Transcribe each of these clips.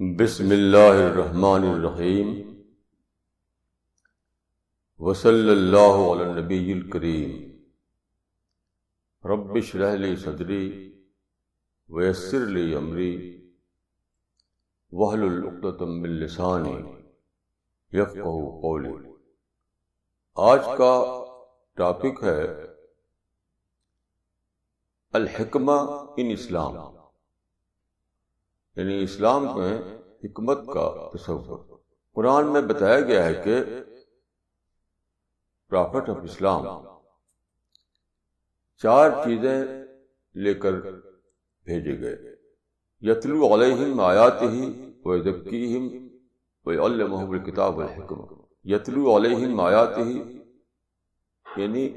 بسم اللہ الرحمن الرحیم وصلی اللہ علی النبی الکریم رب اشرح لی صدری ویسر لی امری واحلل عقدۃ من لسانی یفقہوا قولی۔ آج کا ٹاپک ہے الحکمہ ان اسلام، یعنی اسلام میں حکمت کا تصور۔ قرآن میں بتایا گیا ہے کہ پرافٹ آف اسلام چار چیزیں لے کر بھیجے گئے: یتلو علیہم آیاتہ ویزکیہم ویعلمہم الکتاب والحکمہ۔ یتلو علیہم آیاتہ یعنی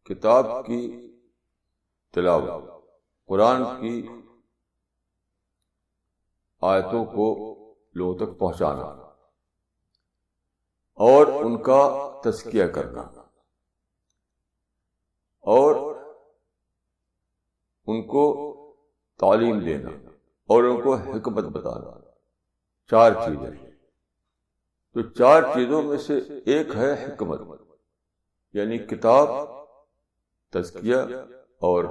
کتاب کی تلاوت، قرآن کی آیتوں کو لوگوں تک پہنچانا اور ان کا تزکیہ کرنا اور ان کو تعلیم دینا اور ان کو حکمت بتانا۔ چار چیزیں، تو چار چیزوں میں سے ایک ہے حکمت، یعنی کتاب، تزکیہ اور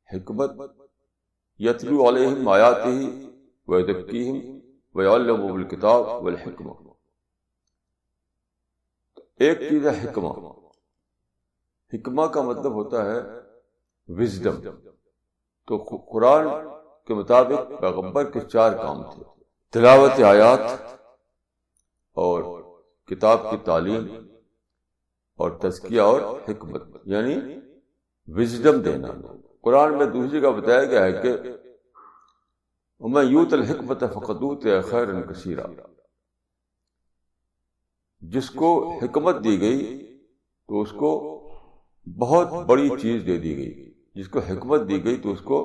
حکمت۔ یتلو علیہم آیاتہ ویزکیہم ویعلمہم الکتاب والحکمہ۔ ایک چیز ہے حکمہ۔ حکمہ کا مطلب ہوتا ہے وزڈم۔ تو قرآن کے مطابق پیغمبر کے چار کام تھے: تلاوت آیات اور کتاب کی تعلیم اور تزکیہ اور حکمت، یعنی وزڈم دینا۔ قرآن میں دوسری جگہ بتایا گیا ہے کہ وَمَن یُؤْتَ الْحِکْمَةَ فَقَدْ أُوتِیَ خَیْرًا کَثِیرًا۔ جس کو حکمت دی گئی تو اس کو بہت بڑی چیز دے دی گئی، جس کو حکمت دی گئی تو اس کو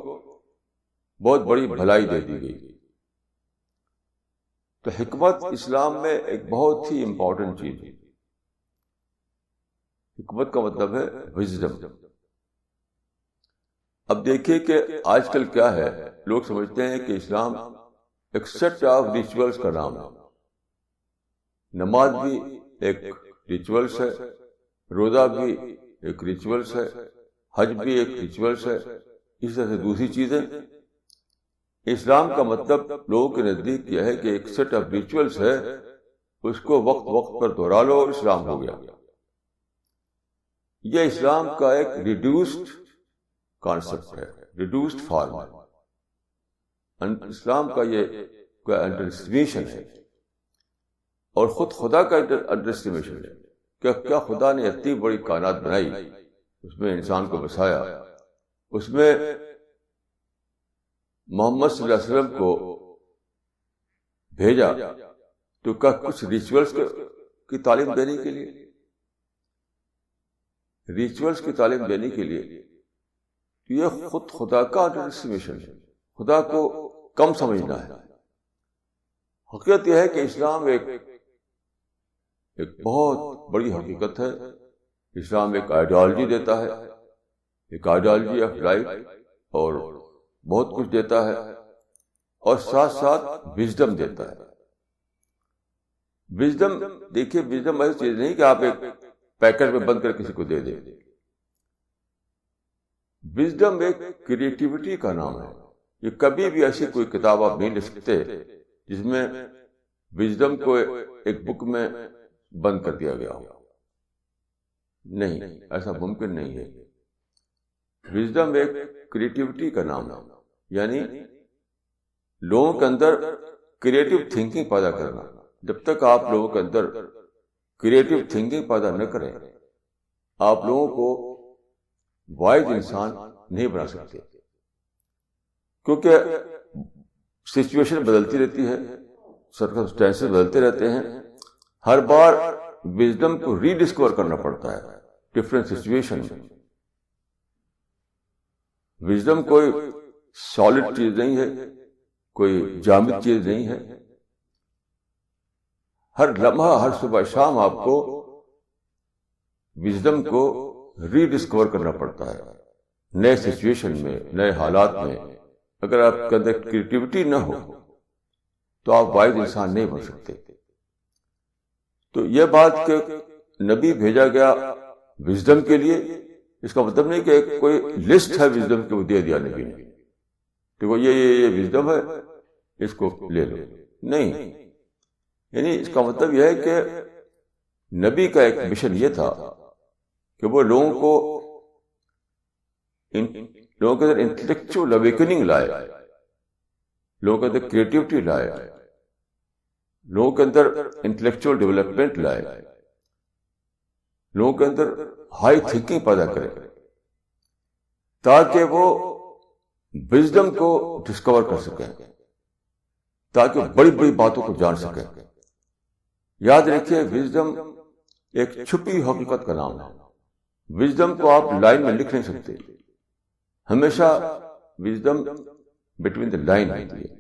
بہت بڑی بھلائی دے دی گئی۔ تو حکمت اسلام میں ایک بہت ہی امپورٹنٹ چیز ہے۔ حکمت کا مطلب ہے وزڈم۔ اب دیکھیے کہ آج کل کیا ہے، لوگ سمجھتے ہیں کہ اسلام ایک سیٹ آف ریچولز کا نام ہے۔ نماز بھی ایک ریچولز ہے، روزہ بھی ایک ریچولز ہے، حج بھی ایک ریچولز ہے، اس طرح سے دوسری چیزیں۔ اسلام کا مطلب لوگوں کے نزدیک یہ ہے کہ ایک سیٹ آف ریچولز ہے، اس کو وقت وقت پر دہرا لو اور اسلام ہو گیا۔ یہ اسلام کا ایک ریڈیوسڈ کانسیپٹ ہے، ریڈیوسڈ فارم ہے۔ اسلام کا یہ انڈر اسٹیمیشن ہے، اور خود خدا کا انڈر اسٹیمیشن ہے کہ کیا خدا نے اتنی بڑی کائنات بنائی، اس میں انسان کو بسایا، اس میں محمد صلی اللہ علیہ وسلم کو بھیجا، تو کیا کچھ ریچولز کی تعلیم دینے کے لیے، ریچولز کی تعلیم دینے کے لیے یہ خود خدا کا انڈر اسٹیمیشن ہے، خدا کو کم سمجھنا ہے۔ حقیقت یہ ہے کہ اسلام ایک بہت بڑی حقیقت ہے۔ اسلام ایک آئیڈیالوجی دیتا ہے، ایک آئیڈیالوجی آف لائف، اور بہت کچھ دیتا ہے، اور ساتھ ساتھ وزڈم دیتا ہے۔ وزڈم، دیکھیے، وزڈم ایسی چیز نہیں کہ آپ ایک پیکٹ میں بند کر کسی کو دے دیں۔ وزڈم ایک کریٹیوٹی کا نام ہے۔ یہ کبھی بھی ایسی کوئی کتاب آپ نہیں لکھ سکتے جس میں وزڈم کو ایک بک میں بند کر دیا گیا ہو، نہیں، ایسا ممکن نہیں ہے۔ وزڈم ایک کریٹیوٹی کا نام ہے، یعنی لوگوں کے اندر کریٹیو تھنکنگ پیدا کرنا۔ جب تک آپ لوگوں کے اندر کریٹیو تھنکنگ پیدا نہ کریں، آپ لوگوں کو وائز انسان نہیں بنا سکتے، کیونکہ سچویشن بدلتی رہتی ہے، سرکمسٹینسز بدلتے رہتے ہیں۔ ہر بار وزڈم کو ری ڈسکور کرنا پڑتا ہے ڈفرینٹ سچویشن میں۔ وزڈم کوئی سالڈ چیز نہیں ہے، کوئی جامد چیز نہیں ہے۔ ہر لمحہ، ہر صبح شام آپ کو وزڈم کو ری ڈسکور کرنا پڑتا ہے نئے سچویشن میں، نئے حالات میں۔ اگر آپ کے اندر کریٹیوٹی نہ ہو تو آپ واحد انسان نہیں بن سکتے. تو یہ بات کہ نبی بھیجا گیا وزڈم کے لیے، اس کا مطلب نہیں کہ کوئی لسٹ ہے وزڈم کی وہ دے دیا نبی نے کہ وہ یہ وزڈم ہے اس کو لے لو، نہیں. یعنی اس کا مطلب یہ ہے کہ نبی کا ایک مشن یہ تھا کہ وہ لوگوں کے اندر انٹلیکچوئل اویکننگ لائے، لوگوں کے اندر کریٹیوٹی لائے، لوگوں کے اندر انٹلیکچوئل ڈیولپمنٹ لائے، لوگوں کے اندر ہائی تھنکنگ پیدا کرے تاکہ وہ وزڈم کو ڈسکور کر سکیں، تاکہ بڑی بڑی باتوں کو جان سکیں. یاد رکھیے وزڈم ایک چھپی حقیقت کا نام ہے. وزڈم کو آپ لائن میں لکھ نہیں سکتے، ہمیشہ وزڈم بٹوین دا لائن ہوتی ہے.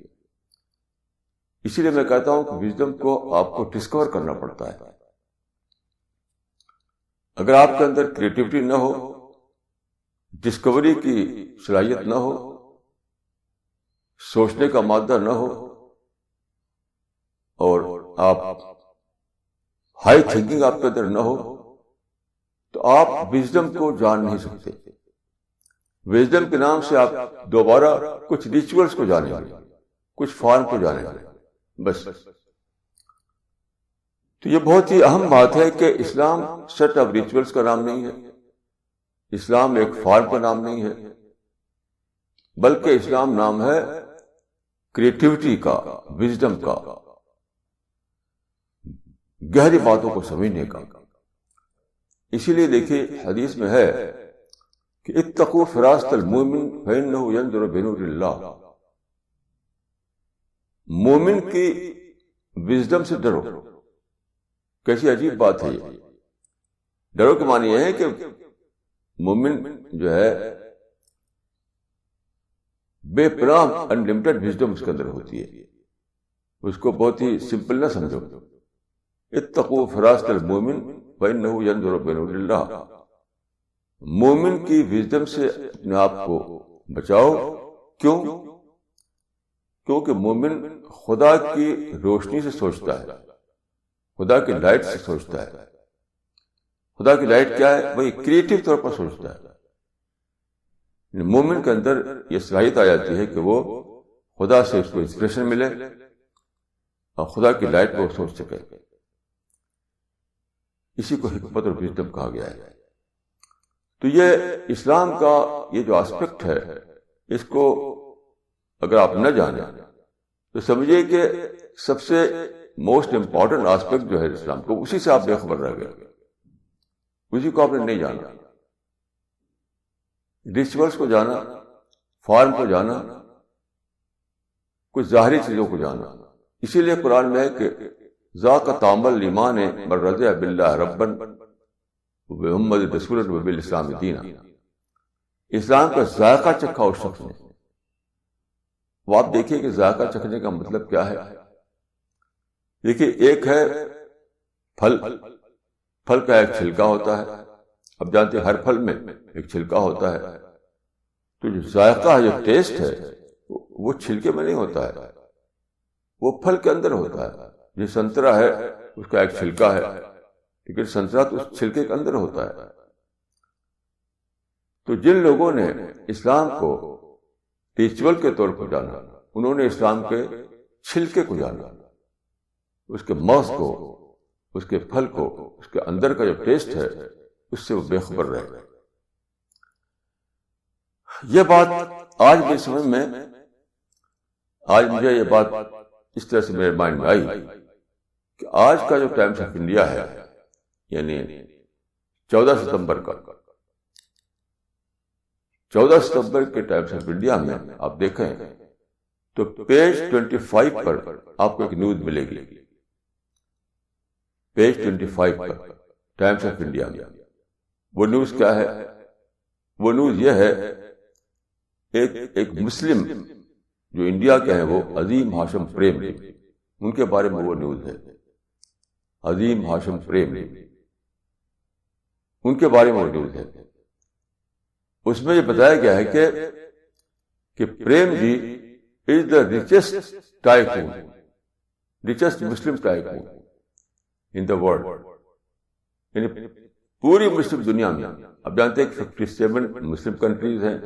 اسی لیے میں کہتا ہوں کہ وزڈم کو آپ کو ڈسکور کرنا پڑتا ہے. اگر آپ کے اندر کریٹیوٹی نہ ہو، ڈسکوری کی صلاحیت نہ ہو، سوچنے کا مادہ نہ ہو، اور آپ ہائی تھنکنگ آپ کے اندر نہ ہو، تو آپ وزڈم کو جان نہیں سکتے. وزڈم کے نام سے آپ دوبارہ کچھ ریچولز کو جانیں گے، کچھ فارم کو جانیں گے بس. تو یہ بہت ہی اہم بات ہے کہ اسلام سیٹ آف ریچولز کا نام نہیں ہے، اسلام ایک فارم کا نام نہیں ہے، بلکہ اسلام نام ہے کریٹیوٹی کا، وزڈم کا، گہری باتوں کو سمجھنے کا. اسی لیے دیکھیے حدیث میں ہے کہ اتقوا فراست المومن فإنه ينظر بنور اللہ. مومن کی وزڈم سے ڈرو. کیسی عجیب بات ہے یہ. ڈرو کے معنی یہ ہے کہ مومن جو ہے بے پناہ انلمیٹڈ وزڈم اس کے اندر ہوتی ہے، اس کو بہت ہی سمپل نہ سمجھو. اتقوا فراست المومن فإنه ينظر بنور اللہ. مومن کی وزڈم سے اپنے آپ کو بچاؤ. کیوں؟ کیونکہ مومن خدا کی روشنی سے سوچتا ہے، خدا کی لائٹ سے سوچتا ہے. خدا کی لائٹ کیا ہے؟ وہی کریٹو طور پر سوچتا ہے. مومن کے اندر یہ صلاحیت آ جاتی ہے کہ وہ خدا سے اس کو انسپریشن ملے اور خدا کی لائٹ کو سوچ سکے. اسی کو حکمت اور وزڈم کہا گیا ہے. تو یہ اسلام کا یہ جو آسپیکٹ ہے، اس کو اگر آپ نہ جانیں تو سمجھیے کہ سب سے موسٹ امپورٹنٹ آسپیکٹ جو ہے اسلام کو، اسی سے آپ بے خبر رہ گئے، اسی کو آپ نے نہیں جانا. ریچولز کو جانا، فارم کو جانا، کچھ ظاہری چیزوں کو جانا. اسی لیے قرآن میں ہے کہ ذاق طعم الایمان من رضی باللہ ربا وبمحمد رسولا وبالاسلام دینا. اسلام کا ذائقہ چکھا اس شخص نے. وہ آپ دیکھیے کہ ذائقہ چکھنے کا مطلب کیا ہے. دیکھیے ایک ہے پھل، پھل کا ایک چھلکا ہوتا ہے. اب جانتے ہیں ہر پھل میں ایک چھلکا ہوتا ہے. تو جو ذائقہ ہے، جو ٹیسٹ ہے، وہ چھلکے میں نہیں ہوتا ہے، وہ پھل کے اندر ہوتا ہے. جو سنترا ہے اس کا ایک چھلکا ہے، لیکن سنترا تو اس چھلکے کے اندر ہوتا ہے. تو جن لوگوں نے اسلام کو ریچول کے طور پر جانا، انہوں نے اسلام کے چھلکے کو جانا، اس کے مغز کو، اس کے پھل کو، اس کے اندر کا جو ٹیسٹ ہے، اس سے وہ بے خبر رہے. یہ بات آج بھی سمجھ میں، آج مجھے یہ بات اس طرح سے میرے مائنڈ میں آئی کہ آج کا جو ٹائمز آف انڈیا ہے، یعنی 14 ستمبر کا، 14 ستمبر کے ٹائمز آف انڈیا میں آپ دیکھیں تو پیج 25 پر آپ کو ایک نیوز ملے گی. Page 25 per Times of India میں وہ نیوز کیا ہے؟ وہ نیوز یہ ہے، ایک مسلم جو انڈیا کے ہیں، وہ عظیم ہاشم پریم جی، ان کے بارے میں وہ نیوز ہے. عظیم ہاشم پریم جی، ان کے بارے میں وہ نیوز ہے. اس میں یہ بتایا گیا ہے کہ Premji is the richest tycoon richest Muslim tycoon in the world. یعنی پوری مسلم دنیا میں اب جانتے ہیں کہ 57 مسلم کنٹریز ہیں،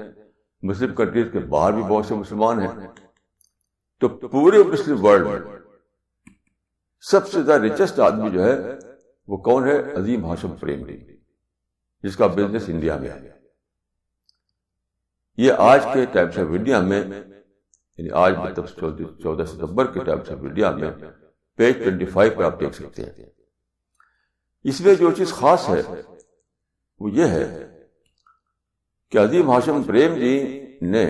مسلم کنٹریز کے باہر بھی بہت سے مسلمان ہیں، تو پورے مسلم ورلڈ میں سب سے زیادہ ریچسٹ آدمی جو ہے وہ کون ہے؟ عظیم ہاشم پریمجی، جس کا بزنس انڈیا میں ہے. یہ آج کے ٹائمس آف انڈیا میں، یعنی آج مطلب 14 ستمبر کے ٹائمس آف انڈیا میں پیج 25 پر آپ دیکھ سکتے ہیں. اس میں جو چیز خاص ہے وہ یہ ہے کہ عظیم ہاشم پریم جی نے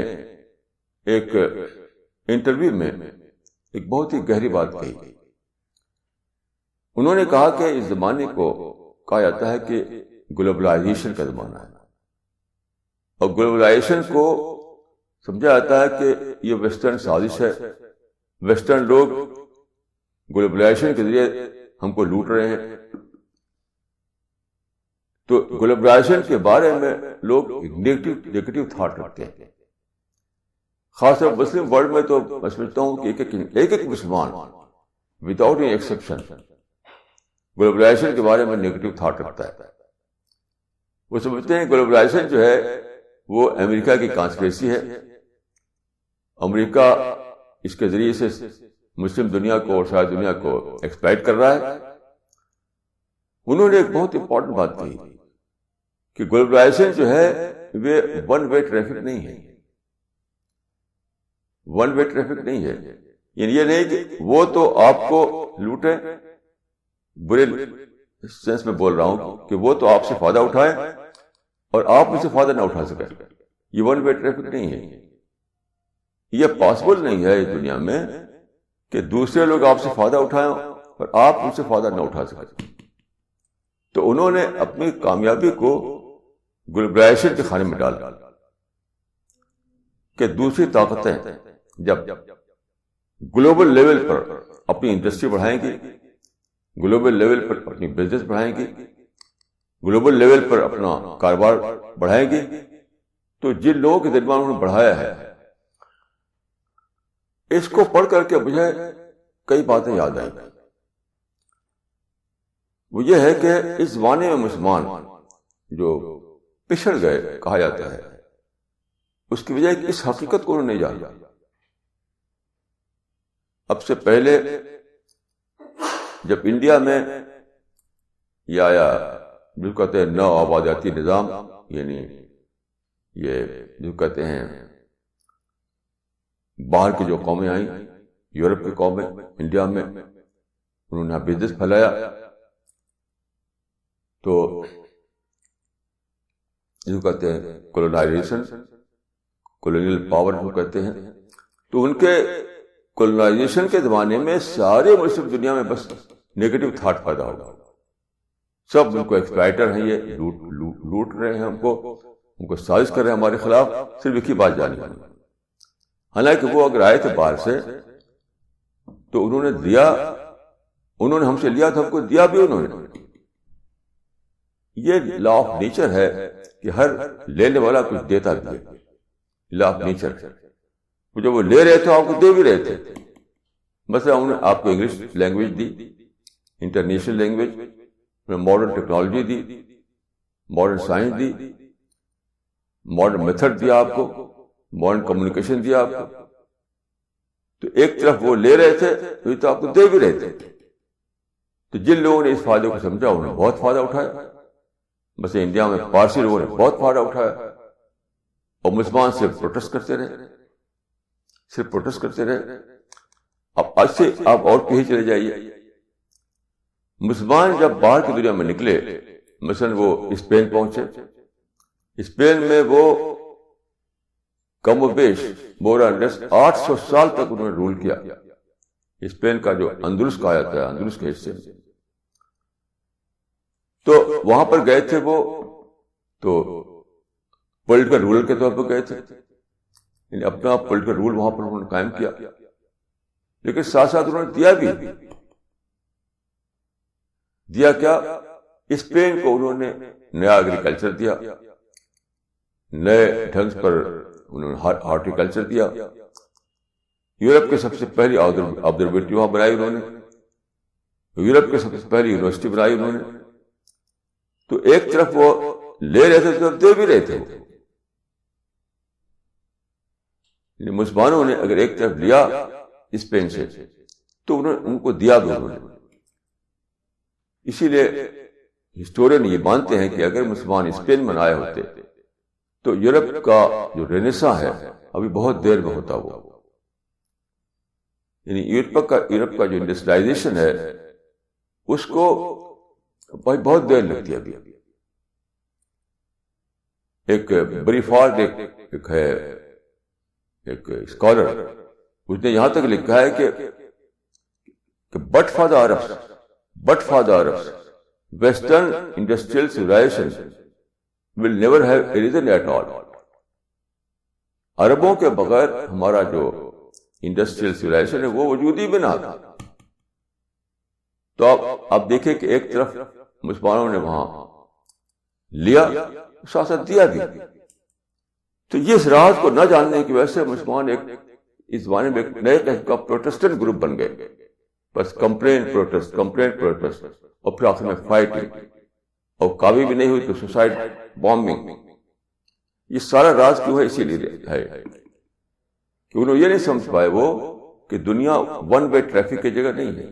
ایک انٹرویو میں ایک بہت ہی گہری بات کہی. انہوں نے کہا کہ اس زمانے کو کہا جاتا ہے کہ گلوبلائزیشن کا زمانہ ہے، اور گلوبلائزیشن کو سمجھا جاتا ہے کہ یہ ویسٹرن سازش ہے، ویسٹرن لوگ گلوبلائزیشن کے ذریعے ہم کو لوٹ رہے ہیں. تو گلوبلائزیشن کے بارے میں لوگ نیگیٹو تھاٹ رکھتے ہیں، خاص طور مسلم ورلڈ میں. تو میں سمجھتا ہوں کہ ایک مسلمان وداؤٹ اینی ایکسیپشن گلوبلائزیشن کے بارے میں نیگیٹو تھاٹ رکھتا ہے. وہ سمجھتے ہیں گلوبلائزیشن جو ہے وہ امریکہ کی کانسپریسی ہے، امریکہ اس کے ذریعے سے مسلم دنیا کو اور شاید دنیا کو ایکسپلائٹ کر رہا ہے. انہوں نے ایک بہت امپورٹنٹ بات کہی کہ گلوبلائزیشن جو ہے وہ ون وے ٹریفک نہیں ہے، ون وے ٹریفک نہیں ہے. یعنی یہ نہیں کہ وہ تو آپ کو لوٹیں، برے سینس میں بول رہا ہوں کہ وہ تو آپ سے فائدہ اٹھائیں اور آپ مجھ سے فائدہ نہ اٹھا سکیں. یہ ون وے ٹریفک نہیں ہے. یہ پاسبل نہیں ہے اس دنیا میں کہ دوسرے لوگ آپ سے فائدہ اٹھائیں اور آپ ان سے فائدہ نہ اٹھا سکیں. تو انہوں نے اپنی کامیابی کو گلوبلائزیشن کے کھانے میں ڈالا کہ دوسری طاقتیں جب گلوبل لیول پر اپنی انڈسٹری بڑھائیں گی، گلوبل لیول پر اپنی بزنس بڑھائیں گی، گلوبل لیول پر اپنا کاروبار بڑھائیں گی، تو جن لوگوں کے درمیان انہوں نے بڑھایا ہے اس کو پڑھ کر کے مجھے کئی باتیں یاد آئیں. وہ یہ ہے کہ اس زمانے میں مسلمان جو پچھڑ گئے کہا جاتا ہے، اس کی وجہ اس حقیقت کو انہوں نے جانا. اب سے پہلے جب انڈیا میں یہ آیا جو کہتے ہیں نو آبادیاتی نظام، یعنی یہ جو کہتے ہیں باہر کی جو قومیں آئیں، یورپ کی قومیں انڈیا میں، انہوں نے بزنس پھیلایا، تو جو کہتے ہیں کولونائزیشن، کولونیل پاور جو کہتے ہیں، تو ان کے کولونائزیشن کے زمانے میں سارے مسلم دنیا میں بس نیگیٹو تھاٹ پیدا ہوگا. سب ان کو ایکسپلائٹر ہیں، یہ لوٹ رہے ہیں ہم کو سازش کر رہے ہیں ہمارے خلاف. صرف ایک ہی بات جانی ہے، حالانکہ وہ اگر آئے تھے باہر سے تو انہوں نے دیا، انہوں نے ہم سے لیا تو ہم کو دیا بھی انہوں نے. یہ لا آف نیچر ہے کہ ہر لینے والا کچھ دیتا بھی ہے، لا آف نیچر. جب وہ لے رہے تھے آپ کو دے بھی رہے تھے. مثلا انہوں نے آپ کو انگلش لینگویج دی، انٹرنیشنل لینگویج، ماڈرن ٹیکنالوجی دی، ماڈرن سائنس دی، ماڈرن میتھڈ دیا آپ کو، ماڈرن کمیونیکیشن دیا آپ کو. تو ایک طرف وہ لے رہے تھے تو آپ کو دے بھی رہے تھے. تو جن لوگوں نے اس فائدے کو سمجھا انہوں نے بہت فائدہ اٹھایا. بس انڈیا میں پارسی لوگوں نے بہت فائدہ اٹھایا اور مسلمان صرف پروٹیسٹ کرتے رہے، صرف پروٹیسٹ کرتے رہے. اب آج سے آپ اور کہیں چلے جائیے، مسلمان جب باہر کی دنیا میں نکلے، مثلا وہ اسپین پہنچے، اسپین میں وہ کم و بیش مورالس 800 سال تک انہوں نے رول کیا. اسپین کا جو اندلس کہا جاتا ہے، اندلس کے حصے میں، تو وہاں پر گئے تھے وہ تو پولیٹیکل رولر کے طور پر گئے تھے، یعنی اپنا پولیٹیکل رول وہاں پر انہوں نے قائم کیا. لیکن ساتھ ساتھ انہوں نے دیا بھی، دیا کیا؟ اسپین کو انہوں نے نیا ایگریکلچر دیا، نئے ڈھنگ پر انہوں نے ہارٹیکلچر دیا، یورپ کی سب سے پہلی آبزرویٹری وہاں بنائی انہوں نے، یورپ کی سب سے پہلی یونیورسٹی بنائی انہوں نے. تو ایک طرف وہ لے رہے تھے تو دے بھی رہے تھے. مسلمانوں نے اگر ایک طرف لیا اسپین سے تو ان کو دیا بھی انہوں نے. اسی لیے ہسٹورین یہ مانتے ہیں کہ اگر مسلمان اسپین میں آئے ہوتے تو یورپ کا جو رینیساں ہے ابھی بہت دیر میں ہوتا. وہ یعنی یورپ کا جو انڈسٹریلائزیشن ہے اس کو بہت دیر لگتی ہے. ابھی ایک بریفارڈ ایک ہے ایک اسکالر، اس نے یہاں تک لکھا ہے کہ but for the Arabs western industrial civilisation will never have arisen at all. عربوں کے بغیر ہمارا جو انڈسٹریل سیولائزیشن ہے وہ وجود ہی میں نہ آتا. تو آپ دیکھیں کہ ایک طرف مسلمانوں نے وہاں لیا، ساتھ ساتھ دیا بھی. تو یہ اس راز کو نہ جاننے کی وجہ سے مسلمان اس زمانے میں ایک نئے قسم کا پروٹیسٹنٹ گروپ بن گئے. بس کمپلین پروٹیسٹ اور پھر آخر میں فائٹنگ، اور کامیابی بھی نہیں ہوئی تو سوسائڈ بامبنگ. یہ سارا راز کیوں ہے؟ اسی لیے ہے کہ انہوں یہ نہیں سمجھ پائے وہ کہ دنیا ون وے ٹریفک کی جگہ نہیں ہے.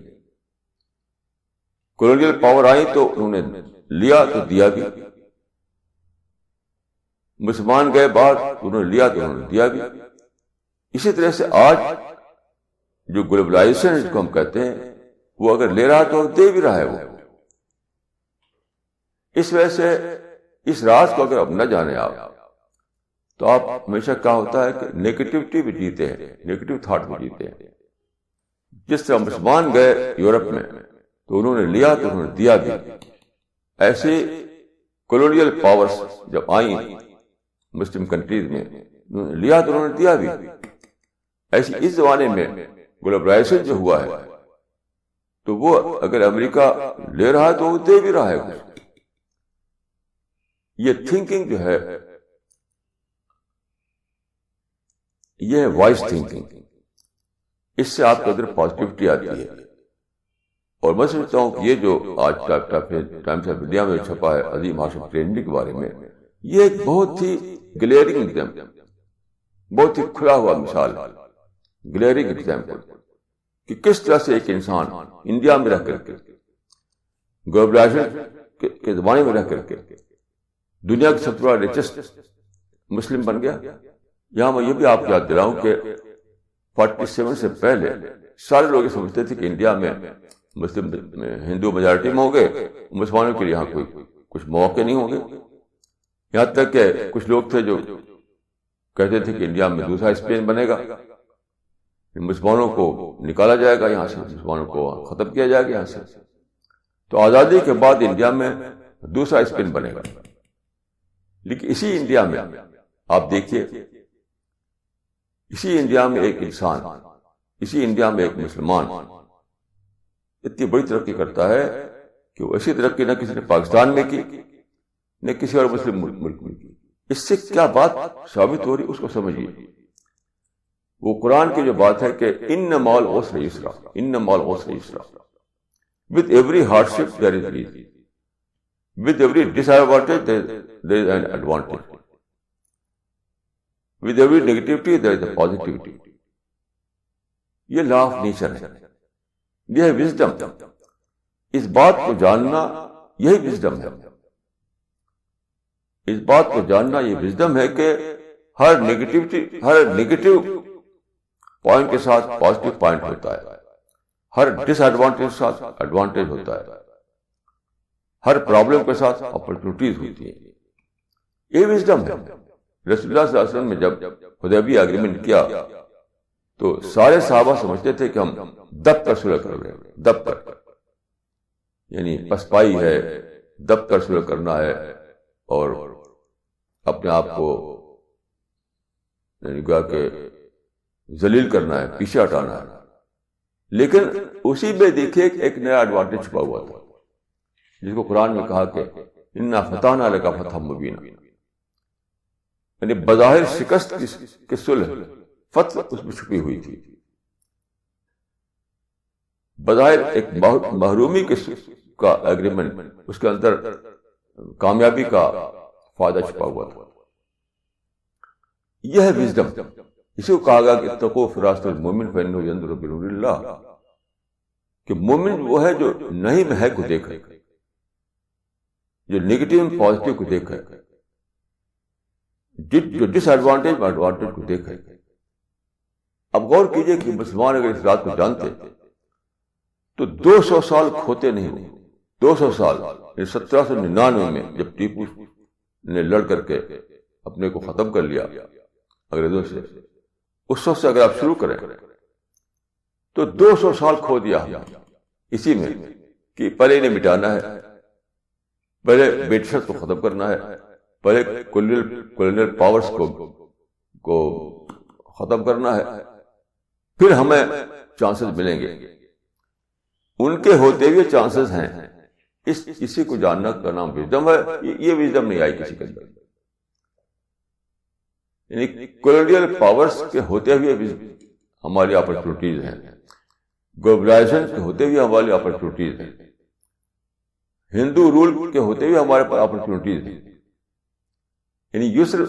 کولونیل پاور آئی تو انہوں نے لیا تو دیا بھی. مسلمان گئے باہر تو انہوں نے لیا تو انہوں نے دیا بھی. اسی طرح سے آج جو گلوبلائزیشن جس کو ہم کہتے ہیں وہ اگر لے رہا تو دے بھی رہا ہے. وہ اس وجہ سے اس راز کو اگر آپ نہ جانے آپ تو آپ ہمیشہ کیا ہوتا ہے کہ نیگیٹیوٹی بھی جیتے ہیں، نیگیٹو تھاٹ بھی جیتے ہیں. جس طرح مسلمان گئے یورپ میں تو انہوں نے لیا تو انہوں نے دیا بھی. ایسے کولونیل پاورز جب آئیں مسلم کنٹریز میں، انہوں نے لیا تو انہوں نے دیا بھی. ایسی اس زمانے میں گلوبلائزیشن جو ہوا ہے تو وہ اگر امریکہ لے رہا ہے تو وہ دے بھی رہا ہے کچھ. یہ تھنکنگ جو ہے یہ ہے وائز تھنکنگ. اس سے آپ کے اندر پازیٹیوٹی آتی ہے. اور میں سمجھتا ہوں کہ یہ جو آج ٹائمز آف انڈیا میں چھپا ہے عظیم ہاشم ٹرینڈی کے بارے میں، یہ ایک بہت ہی گلیئرنگ ایگزامپل، بہت ہی کھلا ہوا مثال، گلیئرنگ ایگزامپل کہ کس طرح سے ایک انسان انڈیا میں رہ کر کے، گلوبلائزیشن کے زمانے میں رہ کر کے دنیا کا سب سے بڑا ریچسٹ مسلم بن گیا. یہاں میں یہ بھی آپ کو یاد دلاؤں کہ 47 سے پہلے سارے لوگ یہ سمجھتے تھے کہ انڈیا میں مسلم ہندو میجارٹی میں ہوں گے، مسلمانوں کے لیے یہاں کوئی کچھ مواقع نہیں ہوں گے. یہاں تک کہ کچھ لوگ تھے جو کہتے تھے کہ انڈیا میں دوسرا اسپین بنے گا، مسلمانوں کو نکالا جائے گا یہاں سے، مسلمانوں کو ختم کیا جائے گا یہاں سے. تو آزادی کے بعد انڈیا میں دوسرا اسپین بنے گا. لیکن اسی انڈیا میں آپ دیکھیے، اسی انڈیا میں ایک انسان، اسی انڈیا میں ایک مسلمان اتنی بڑی ترقی کرتا ہے کہ وہ ایسی ترقی نہ کسی نے پاکستان میں کی نہ کسی اور مسلم ملک میں کی. اس سے کیا بات ثابت ہو رہی اس کو سمجھیے. وہ قرآن کی جو بات ہے کہ ان مع العسر یسرا، ان مع العسر یسرا، with every hardship there is ease, with every disadvantage there is an advantage, with every negativity there is a positivity. یہ لا آف نیچر ہے، یہ ہے وزڈم. اس بات کو جاننا یہی وزڈم ہے. اس بات کو جاننا یہ وزڈم ہے کہ ہر نیگیٹو پوائنٹ کے ساتھ پازیٹیو پوائنٹ ہوتا ہے، ہر ڈس ایڈوانٹیج کے ساتھ ایڈوانٹیج ہوتا ہے، ہر پرابلم کے ساتھ اپرچونیٹیز ہوتی ہیں. یہ وزڈم ہے. رسول اللہ صلی اللہ علیہ وسلم نے جب حدیبیہ ایگریمنٹ کیا تو سارے صحابہ سمجھتے تھے کہ ہم دب کر صلح کر رہے ہیں، دب کر، یعنی پسپائی ہے، دب کر صلح کرنا ہے اور اپنے آپ کو یعنی گویا کہ ذلیل کرنا ہے، پیچھے ہٹانا ہے. لیکن اسی میں دیکھیے ایک نیا ایڈوانٹیج چھپا ہوا تھا جس کو قرآن میں کہا کہ انا فتحنا لک فتحا مبینا، یعنی بظاہر شکست کے صلح فتح اس میں چھپی ہوئی تھی. بظاہر ایک محرومی کا ایگریمنٹ، اس کے اندر کامیابی کا فائدہ چھپا ہوا تھا. یہ ہے وزڈم. اسی کو کہا گیا کہ اتقوا فراست المومن فانہ ینظر بنور اللہ، کہ مومن وہ ہے جو نہیں میں ہے کو دیکھے، جو نگیٹو میں پازیٹو کو دیکھے، جو ڈس ایڈوانٹیج میں ایڈوانٹیج کو دیکھے. اب غور کیجئے کہ مسلمان اگر اس بات کو جانتے تو 200 سال کھوتے نہیں ہوئے. 200 سال 1799 میں جب ٹیپو نے لڑ کر کے اپنے کو ختم کر لیا انگریزوں سے، اس وقت سے اگر آپ شروع کریں تو 200 سال کھو دیا اسی میں کہ پہلے انہیں مٹانا ہے، پہلے برٹشرز کو ختم کرنا ہے، پہلے کولونیل پاورز کو ختم کرنا ہے، پھر ہمیں چانسز ملیں گے. ان کے ہوتے ہوئے چانسز ہیں. اسی کو جاننا کا نام وزڈم ہے. یہ وزڈم نہیں آئی کسی کے اندر. یعنی کولونیل پاورز کے ہوتے ہوئے بھی ہماری اپرچونیٹیز ہیں، گلوبلائزیشن کے ہوتے ہوئے ہماری اپرچونیٹیز ہیں، ہندو رول کے ہوتے ہوئے ہمارے پاس اپرچونیٹیز ہیں. یعنی یسر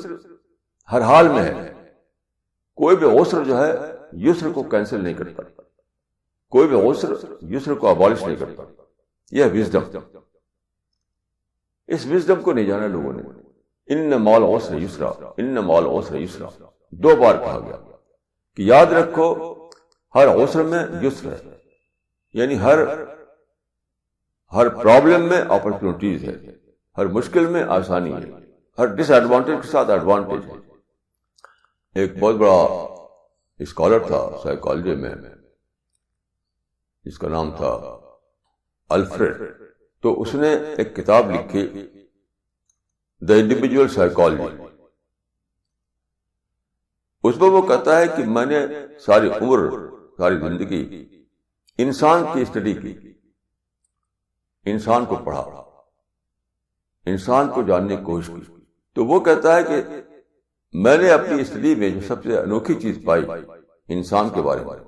ہر حال میں ہے. کوئی بھی عسر جو ہے یسر کو کینسل نہیں کرتا، کوئی بھی عسر یسر کو ابالش نہیں کرتا. یہ وزڈم. اس وزڈم کو نہیں جانا لوگوں نے. ان مع العسر یسرا، ان مع العسر یسرا 2 بار کہا گیا کہ یاد رکھو ہر عسر میں یسر ہے. یعنی ہر پرابلم میں اپرچونیٹیز ہے، ہر مشکل میں آسانی ہے، ہر ڈس ایڈوانٹیج کے ساتھ ایڈوانٹیج ہے. ایک بہت بڑا اسکالر تھا سائیکالوجی میں جس کا نام تھا الفریڈ. تو اس نے ایک کتاب لکھی دا انڈیویجول سائیکالوجی. اس میں وہ کہتا ہے کہ میں نے ساری عمر، ساری زندگی انسان کی اسٹڈی کی، انسان کو پڑھا، انسان کو جاننے کی کوشش کی. تو وہ کہتا ہے کہ میں نے اپنی اسٹڈی میں جو سب سے انوکھی چیز پائی انسان کے بارے میں،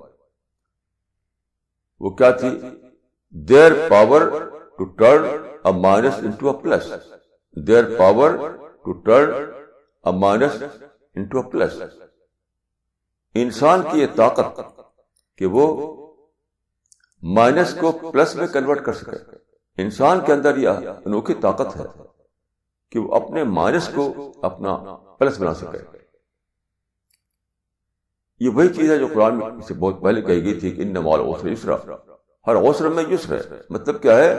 وہ کیا تھی؟ their power to turn a minus into a plus. their power to turn a minus into a plus. انسان کی یہ طاقت کہ وہ مائنس کو پلس میں کنورٹ کر سکے. انسان کے اندر یہ انوکھی طاقت ہے کہ وہ اپنے مائنس کو اپنا پلس بنا سکے. یہ وہی چیز ہے جو قرآن میں سے بہت پہلے کہی گئی تھی کہ ان مع العسر یسرا. ہر عسر میں یسر ہے. مطلب کیا ہے؟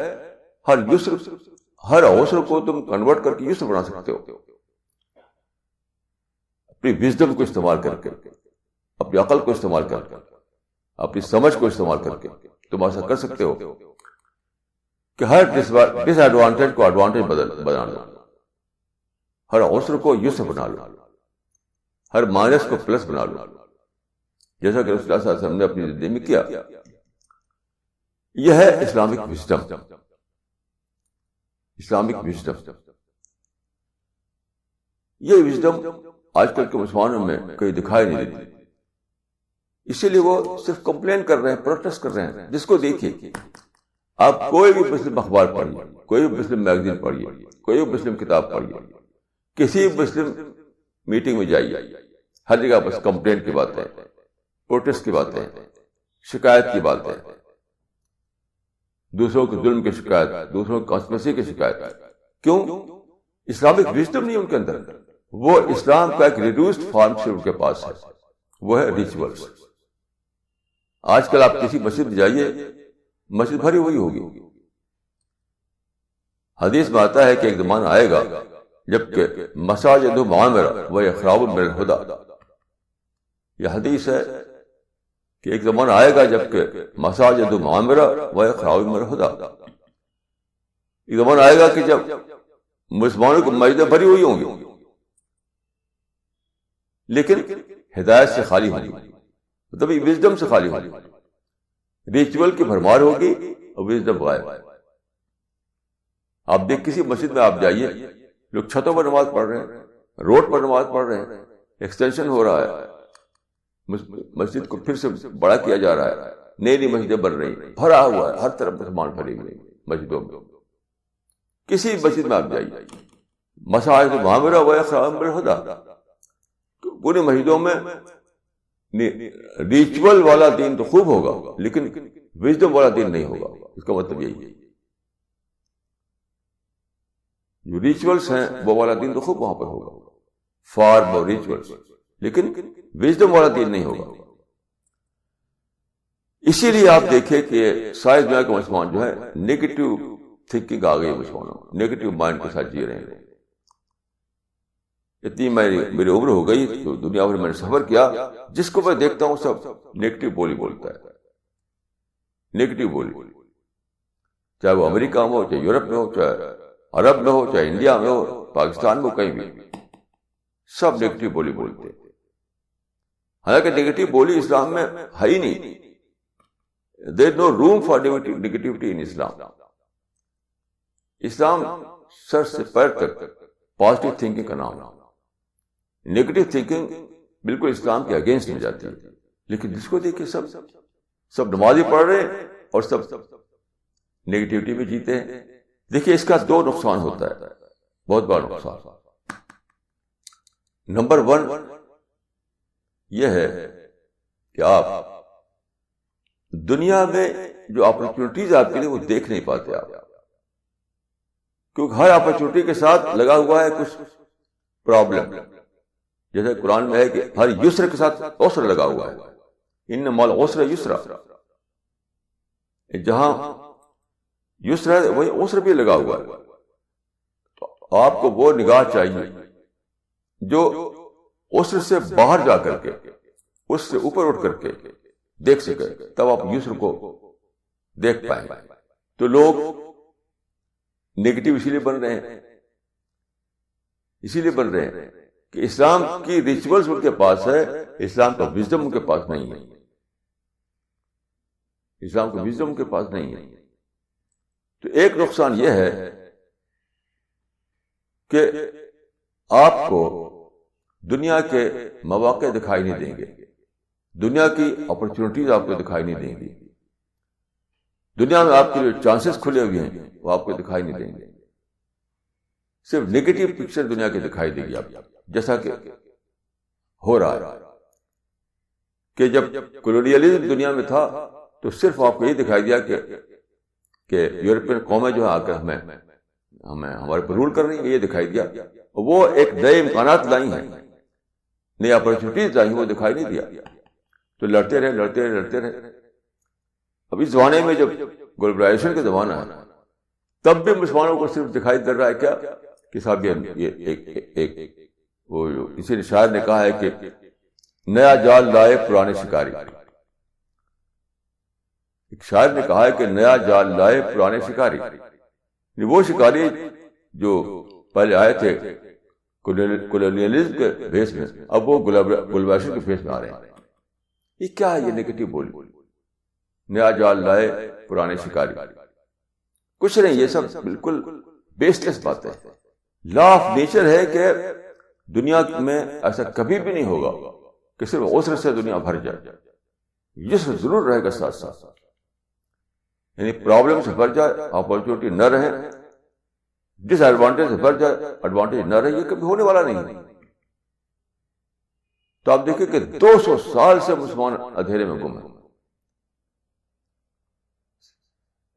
ہر عسر کو تم کنورٹ کر کے یسر بنا سکتے ہو. اپنی وزڈم کو استعمال کر کے، اپنی عقل کو استعمال کر کے، اپنی سمجھ کو استعمال کر کے تم ایسا کر سکتے ہو کہ ہر ڈس ایڈوانٹیج کو ایڈوانٹیج بنا لو، ہر عسر کو یسر بنا لو، ہر مائنس کو پلس بنا لو، جیسا کہ رسول اللہ صلی اللہ علیہ وسلم نے اپنی زندگی میں کیا. یہ ہے اسلامک وزڈم. Islamic wisdom. یہ وزڈم آج کل کے مسلمانوں میں کہیں دکھائی نہیں دیتی. اسی لیے وہ صرف کمپلین کر رہے ہیں، پروٹیسٹ کر رہے ہیں. جس کو دیکھیے آپ، کوئی بھی مسلم اخبار پڑھیے، کوئی بھی مسلم میگزین پڑھیے، کوئی بھی مسلم کتاب پڑھیے، کسی بھی مسلم میٹنگ میں جائیے، ہر جگہ بس کمپلین کی باتیں، پروٹیسٹ کی باتیں، شکایت کی باتیں، دوسروں کے ظلم کی شکایت، دوسروں کی کانسپریسی کی شکایت. کیوں؟ اسلامک وزڈم نہیں ان کے اندر. وہ اسلام کا ایک ریڈیوسڈ فارم ان کے پاس ہے، وہ ہے ریچولز. آج کل آپ کسی مسجد میں جائیے، مسجد بھری ہوئی ہوگی. حدیث میں آتا ہے کہ ایک زمانہ آئے گا جبکہ مساجد معمرہ و اخراب من الہدی. یہ حدیث ہے کہ ایک زمانہ آئے گا جبکہ مساجد معمرہ و اخراب من الہدی. ایک زمانہ آئے گا کہ جب مسلمانوں کی مسجدیں بھری ہوئی ہوں گی لیکن ہدایت سے خالی ہوگی، مطلب وزڈم سے خالی ہوگی، ریچول کی بھرمار ہوگی اور وزڈم غائب. آپ دیکھ کسی مسجد میں آپ جائیے، لوگ چھتوں پر نماز پڑھ رہے ہیں، روڈ پر نماز پڑھ رہے ہیں، ایکسٹینشن ہو رہا ہے، مسجد کو پھر سے بڑا کیا جا رہا ہے، نئی نئی مسجدیں بن رہی ہیں، بھرا ہوا ہے، ہر طرف مسلمان بھرے ہوئے مسجدوں میں. کسی مسجد میں آپ جائیے، مساجد معامرہ و اخرام بالہدیٰ، پوری مسجدوں میں ریچول والا دین تو خوب ہوگا لیکن وژڈم والا دین نہیں ہوگا. اس کا مطلب یہی ہے، جو ریچولس ہیں وہ والا دین تو خوب وہاں پر ہوگا، فارم اور ریچولس، لیکن وژڈم والا دین نہیں ہوگا. اسی لیے آپ دیکھیں کہ ساری دنیا کے مسلمان جو ہے نیگیٹو تھنکنگ آ گئی ہے مسلمانوں، نیگیٹو مائنڈ کے ساتھ جی رہے ہیں. اتنی میری عمر ہو گئی تو دنیا بھر میں نے سفر کیا، جس کو میں دیکھتا ہوں سب نیگیٹو بولی بولتا ہے، نیگیٹو بولی، چاہے وہ امریکہ میں ہو، چاہے یورپ میں ہو، چاہے عرب میں ہو، چاہے انڈیا میں ہو، پاکستان میں ہو، کہیں بھی سب نیگیٹو بولی بولتے ہیں. حالانکہ نیگیٹو بولی اسلام میں ہے ہی نہیں. there is no room for negativity in Islam. اسلام سر سے پیر تک پازیٹیو تھنکنگ کا نام ہے. نیگیٹو تھنکنگ بالکل اسلام کے اگینسٹ میں جاتی ہے. لیکن جس کو دیکھیں سب نمازی پڑھ رہے ہیں اور سب نیگیٹیوٹی میں جیتے ہیں. دیکھیے اس کا دو نقصان ہوتا ہے، بہت بڑا نقصان. نمبر 1 یہ ہے کہ آپ دنیا میں جو اپرچونٹیز آپ کے لیے وہ دیکھ نہیں پاتے آپ، کیونکہ ہر اپرچونٹی کے ساتھ لگا ہوا ہے کچھ پرابلم. جیسے قرآن میں ہے کہ ہر یسر کے ساتھ عسر لگا ہوا ہے، ان مال عسر یسرا. جہاں یسر ہے وہی عسر بھی لگا ہوا ہے. تو آپ کو وہ نگاہ چاہیے جو عسر سے باہر جا کر کے، اس سے اوپر اٹھ کر کے دیکھ سکے، تب آپ یسر کو دیکھ پائیں. تو لوگ نیگیٹو اسی لیے بن رہے ہیں کہ اسلام کی ریچولز ان کے پاس ہے، اسلام کا وژڈم ان کے پاس نہیں ہے. اسلام کا وژڈم ان کے پاس نہیں ہے. تو ایک نقصان یہ ہے کہ آپ کو دنیا کے مواقع دکھائی نہیں دیں گے، دنیا کی اپرچونٹیز آپ کو دکھائی نہیں دیں گی. دنیا میں آپ کے جو چانسز کھلے ہوئے ہیں وہ آپ کو دکھائی نہیں دیں گے. صرف نیگیٹو پکچر دنیا کی دکھائی دے گی آپ، جیسا کہ ہو رہا ہے کہ جب کولونیلزم دنیا میں تھا تو صرف آپ کو یہ دکھائی دیا کہ یورپین قومیں جو ہے آ کر ہمیں ہمارے پر رول کر رہی ہیں، یہ دکھائی دیا. وہ ایک نئے امکانات لائی ہیں، نئی اپرچونٹیز لائی ہیں، وہ دکھائی نہیں دیا. تو لڑتے رہے. اب اس زمانے میں جب گلوبلائزیشن کا زمانہ ہے تب بھی مسلمانوں کو صرف دکھائی دے رہا ہے کیا کہ صاحب یہ وہ کسی شاعر نے کہا ہے کہ نیا جال لائے پرانے شکاری. ایک شاعر نے کہا ہے کہ نیا جال لائے پرانے شکاری. وہ شکاری جو پہلے آئے تھے کولونیلزم کے بیس میں، اب وہ گلوبلائزیشن کے بیس میں آ رہے ہیں. یہ کیا ہے؟ یہ نیگیٹو بولی، نیا جال لائے پرانے شکاری. کچھ نہیں، یہ سب بالکل بیس لیس باتیں. لا آف نیچر ہے کہ دنیا میں ایسا کبھی بھی نہیں ہوگا کہ صرف عسر سے دنیا بھر جائے. یسر ضرور رہے گا ساتھ ساتھ، یعنی پرابلم سے بھر جائے، اپرچونٹی نہ رہے، ڈس ایڈوانٹیج سے بھر جائے، ایڈوانٹیج نہ رہے. یہ کبھی ہونے والا نہیں ہے. تو آپ دیکھیں کہ 200 سال سے مسلمان اندھیرے میں گم ہیں.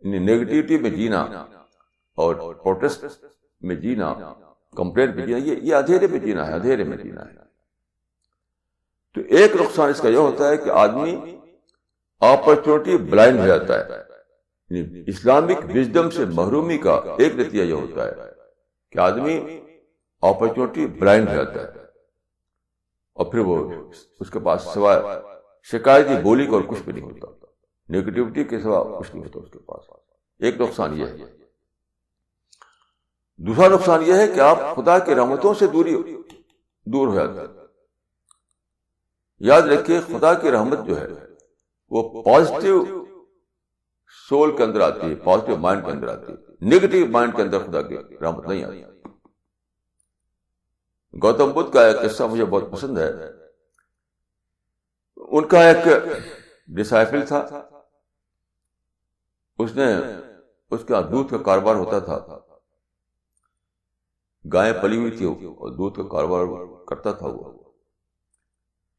نیگیٹیوٹی میں جینا اور پروٹیسٹ میں جینا، کمپلینٹ میں جینا، یہ اندھیرے میں جینا ہے. تو ایک نقصان اس کا یہ ہوتا ہے کہ آدمی اپرچونٹی بلائنڈ ہو جاتا ہے. اسلامک وژڈم سے محرومی کا ایک نتیجہ یہ ہوتا ہے کہ آدمی اپرچونٹی بلائنڈ ہو جاتا ہے، اور پھر وہ اس کے پاس سوائے شکایتی بولی کو اور کچھ بھی نہیں ہوتا، نیگیٹیوٹی کے سوا کچھ نہیں ہوتا اس کے پاس. ایک نقصان یہ ہے. دوسرا نقصان یہ ہے کہ آپ خدا کی رحمتوں سے دور ہو جاتے ہیں. یاد رکھیے خدا کی رحمت جو ہے وہ پازیٹیو سول کے اندر آتی ہے، پازیٹیو مائنڈ کے اندر آتی ہے. نیگیٹو مائنڈ کے اندر خدا کی رحمت نہیں آتی. گوتم بدھ کا ایک قصہ مجھے بہت پسند ہے. ان کا ایک ڈسائپل تھا، اس کا دودھ کا کاروبار ہوتا تھا، گائیں پلی ہوئی تھی اور دودھ کا کاروبار کرتا تھا وہ.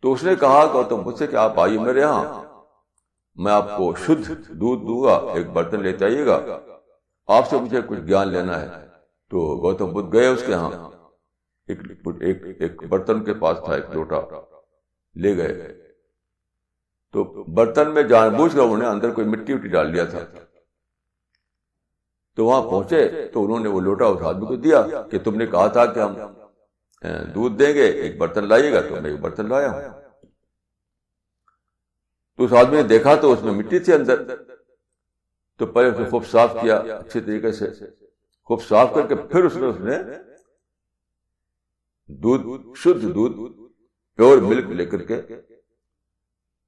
تو اس نے کہا گوتم بدھ سے کہ آپ آئیے میرے یہاں، میں آپ کو شدھ دودھ دوں گا، ایک برتن لیتے آئیے گا، آپ سے مجھے کچھ گیان لینا ہے. تو گوتم بدھ گئے اس کے یہاں، ایک برتن کے پاس تھا، ایک لوٹا لے گئے. تو برتن میں جان بوجھ کر انہوں نے اندر کوئی مٹی وٹی ڈال دیا تھا. تو وہاں پہنچے تو انہوں نے وہ لوٹا اس آدمی کو دیا کہ تم نے کہا تھا کہ ہم دودھ دیں گے، ایک برتن لائیے گا. تو میں ایک برتن لایا ہوں. تو اس آدمی نے دیکھا تو اس میں مٹی تھی اندر. تو پہلے اسے خوب صاف کیا اچھے طریقے سے، خوب صاف کر کے پھر اس نے دودھ، شدھ دودھ، پیور ملک لے کر کے